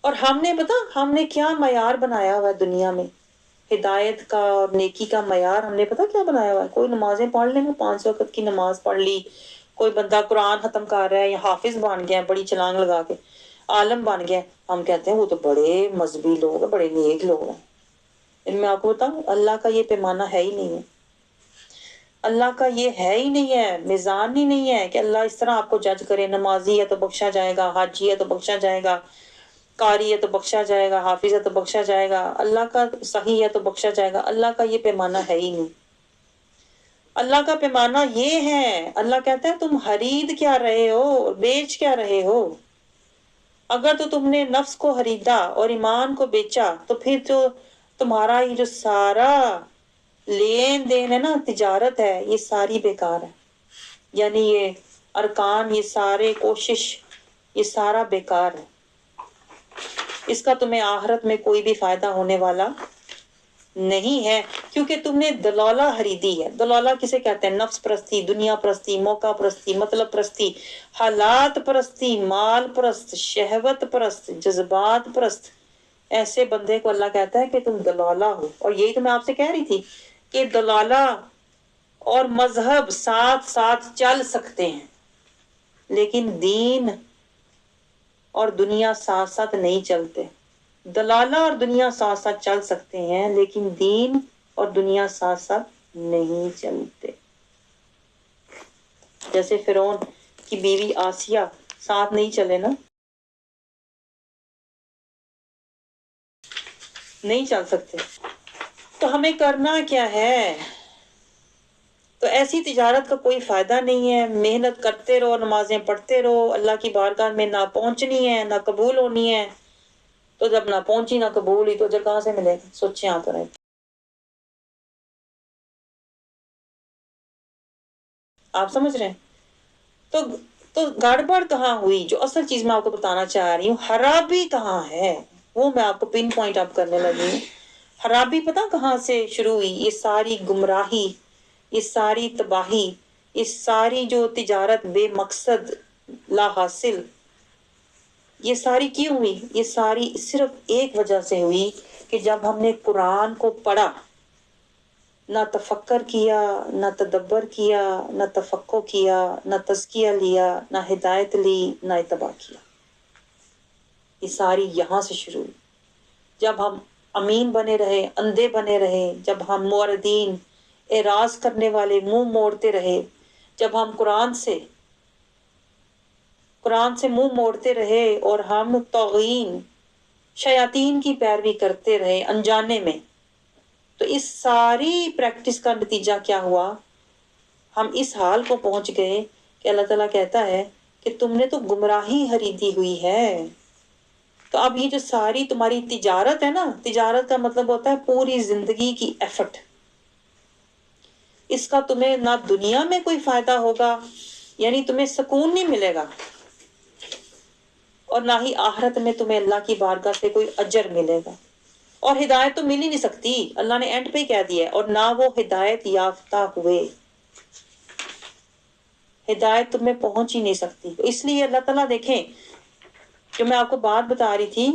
اور ہم نے کیا معیار بنایا ہوا ہے دنیا میں ہدایت کا اور نیکی کا معیار؟ ہم نے پتا کیا بنایا ہوا ہے؟ کوئی نمازیں پڑھ لیں گے، 5 وقت کی نماز پڑھ لی، کوئی بندہ قرآن ختم کر رہا ہے یا حافظ بن گیا ہے بڑی چھلانگ لگا کے، عالم بن گیا، ہم کہتے ہیں وہ تو بڑے مذہبی لوگ ہیں، بڑے نیک لوگ ہیں. ان میں آپ کو بتاؤں اللہ کا یہ پیمانہ ہے ہی نہیں ہے. اللہ کا یہ ہے ہی نہیں ہے، میزان ہی نہیں ہے کہ اللہ اس طرح آپ کو جج کرے. نمازی ہے تو بخشا جائے گا، حاجی ہے تو بخشا جائے گا، قاری ہے تو بخشا جائے گا، حافظ ہے تو بخشا جائے گا، اللہ کا صحیح ہے تو بخشا جائے گا. اللہ کا یہ پیمانہ ہے ہی نہیں. اللہ کا پیمانہ یہ ہے، اللہ کہتا ہے تم خرید کیا رہے ہو، بیچ کیا رہے ہو؟ اگر تو تم نے نفس کو خریدا اور ایمان کو بیچا تو پھر تو تمہارا یہ جو سارا لین دین ہے نا، تجارت ہے، یہ ساری بیکار ہے. یعنی یہ ارکان، یہ سارے کوشش، یہ سارا بیکار ہے. اس کا تمہیں آخرت میں کوئی بھی فائدہ ہونے والا نہیں ہے، کیونکہ تم نے دلالہ خریدی ہے. دلالہ کسے کہتے ہیں؟ نفس پرستی، دنیا پرستی، موقع پرستی، مطلب پرستی، حالات پرستی، مال پرست، شہوت پرست، جذبات پرست. ایسے بندے کو اللہ کہتا ہے کہ تم دلالہ ہو. اور یہی تو میں آپ سے کہہ رہی تھی کہ دلالہ اور مذہب ساتھ ساتھ چل سکتے ہیں، لیکن دین اور دنیا ساتھ ساتھ نہیں چلتے. دلالہ اور دنیا ساتھ ساتھ چل سکتے ہیں، لیکن دین اور دنیا ساتھ ساتھ نہیں چلتے. جیسے فرعون کی بیوی آسیہ ساتھ نہیں چلے نا، نہیں چل سکتے. تو ہمیں کرنا کیا ہے؟ تو ایسی تجارت کا کوئی فائدہ نہیں ہے. محنت کرتے رہو، نمازیں پڑھتے رہو، اللہ کی بارگاہ میں نہ پہنچنی ہے نہ قبول ہونی ہے. تو جب نہ پہنچی نہ قبول ہوئی تو اجر کہاں سے ملے گا؟ سوچیں آپ رہے. آپ سمجھ رہے ہیں؟ تو تو گڑبڑ کہاں ہوئی؟ جو اصل چیز میں آپ کو بتانا چاہ رہی ہوں، خرابی کہاں ہے وہ میں آپ کو پن پوائنٹ اپ کرنے لگی ہوں. خرابی پتہ کہاں سے شروع ہوئی؟ یہ ساری گمراہی، یہ ساری تباہی، یہ ساری جو تجارت بے مقصد لا حاصل، یہ ساری کیوں ہوئی؟ یہ ساری صرف ایک وجہ سے ہوئی کہ جب ہم نے قرآن کو پڑھا، نہ تفکر کیا، نہ تدبر کیا، نہ تفقہ کیا، نہ تزکیہ لیا، نہ ہدایت لی، نہ اتباع کیا. یہ ساری یہاں سے شروع ہوئی. جب ہم امین بنے رہے، اندھے بنے رہے، جب ہم موردین، اعراض کرنے والے منہ موڑتے رہے، جب ہم قرآن سے منہ موڑتے رہے اور ہم طاغین، شیاطین کی پیروی کرتے رہے انجانے میں، تو اس ساری پریکٹس کا نتیجہ کیا ہوا؟ ہم اس حال کو پہنچ گئے کہ اللہ تعالیٰ کہتا ہے کہ تم نے تو گمراہی خریدی ہوئی ہے. تو اب یہ جو ساری تمہاری تجارت ہے نا، تجارت کا مطلب ہوتا ہے پوری زندگی کی ایفرٹ، اس کا تمہیں نہ دنیا میں کوئی فائدہ ہوگا، یعنی تمہیں سکون نہیں ملے گا، اور نہ ہی آخرت میں تمہیں اللہ کی بارگاہ سے کوئی اجر ملے گا. اور ہدایت تو مل ہی نہیں سکتی، اللہ نے اینڈ پہ ہی کہہ دیا ہے، اور نہ وہ ہدایت یافتہ ہوئے، ہدایت تمہیں پہنچ ہی نہیں سکتی. اس لیے اللہ تعالیٰ دیکھیں، جو میں آپ کو بات بتا رہی تھی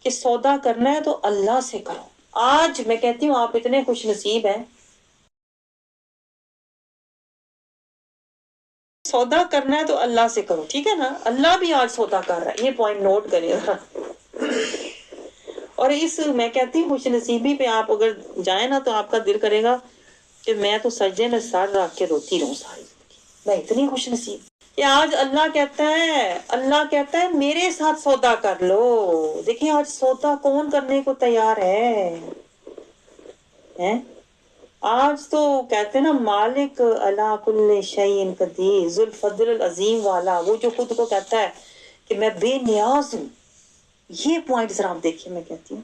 کہ سودا کرنا ہے تو اللہ سے کرو. آج میں کہتی ہوں آپ اتنے خوش نصیب ہیں، سودا کرنا ہے تو اللہ سے کرو، ٹھیک ہے نا؟ اللہ بھی آج سودا کر رہا ہے، یہ پوائنٹ نوٹ کریں. اور اس میں کہتی ہوں خوش نصیبی پہ آپ اگر جائیں نا تو آپ کا دل کرے گا کہ میں تو سجدے میں سر رکھ کے روتی رہوں ساری زندگی. میں اتنی خوش نصیب کہ آج اللہ کہتا ہے میرے ساتھ سودا کر لو. دیکھیں آج سودا کون کرنے کو تیار ہے؟ آج تو کہتے ہیں نا مالک علی کل شیء قدیر، ذو الفضل العظیم والا، وہ جو خود کو کہتا ہے کہ میں بے نیاز ہوں. یہ پوائنٹ ذرا آپ دیکھیے، میں کہتی ہوں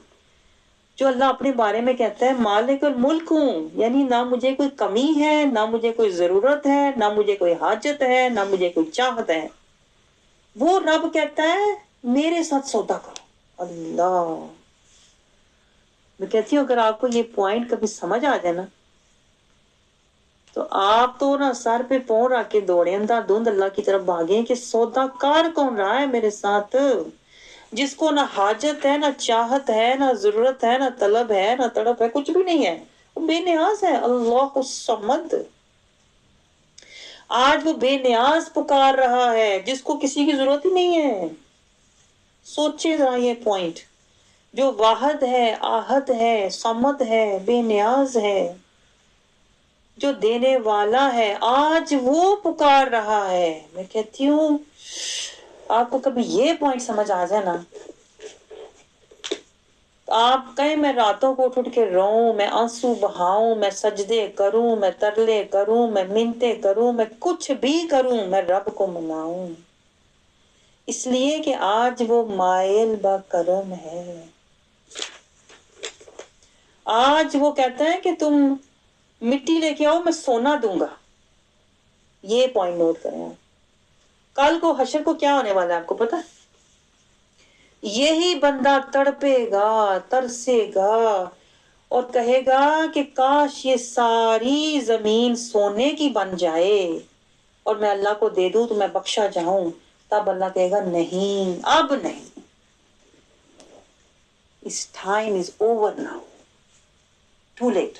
جو اللہ اپنے بارے میں کہتا ہے مالک الملک ہوں، یعنی نہ مجھے کوئی کمی ہے، نہ مجھے کوئی ضرورت ہے، نہ مجھے کوئی حاجت ہے، نہ مجھے کوئی چاہت ہے. وہ رب کہتا ہے میرے ساتھ سودا کرو. اللہ، میں کہتی ہوں اگر آپ کو یہ پوائنٹ کبھی سمجھ آ جائے نا تو آپ تو نا سر پہ پاؤں رکھ کے دوڑیں، اندھا دھند اللہ کی طرف بھاگیں کہ سودا کار کون رہا ہے میرے ساتھ، جس کو نہ حاجت ہے، نہ چاہت ہے، نہ ضرورت ہے، نہ طلب ہے، نہ تڑپ ہے، کچھ بھی نہیں ہے، وہ بے نیاز ہے. اللہ الصمد. آج وہ بے نیاز پکار رہا ہے جس کو کسی کی ضرورت ہی نہیں ہے. سوچیں ذرا یہ پوائنٹ، جو واحد ہے، آحد ہے، صمد ہے، بے نیاز ہے، جو دینے والا ہے، آج وہ پکار رہا ہے. میں کہتی ہوں آپ کو کبھی یہ پوائنٹ سمجھ آ جائے نا، آپ کہیں میں راتوں کو اٹھ کے روؤں، میں آنسو بہاؤں، میں سجدے کروں، میں ترلے کروں، میں منتیں کروں، میں کچھ بھی کروں، میں رب کو مناؤں، اس لیے کہ آج وہ مائل با کرم ہے. آج وہ کہتا ہے کہ تم مٹی لے کے آؤ، میں سونا دوں گا. یہ پوائنٹ نوٹ کریں آپ. کل کو حشر کو کیا ہونے والا ہے آپ کو پتا؟ یہی بندہ تڑپے گا، ترسے گا اور کہے گا کہ کاش یہ ساری زمین سونے کی بن جائے اور میں اللہ کو دے دوں تو میں بخشا جاؤں. تب اللہ کہے گا نہیں، اب نہیں. Its time is over now. Too late.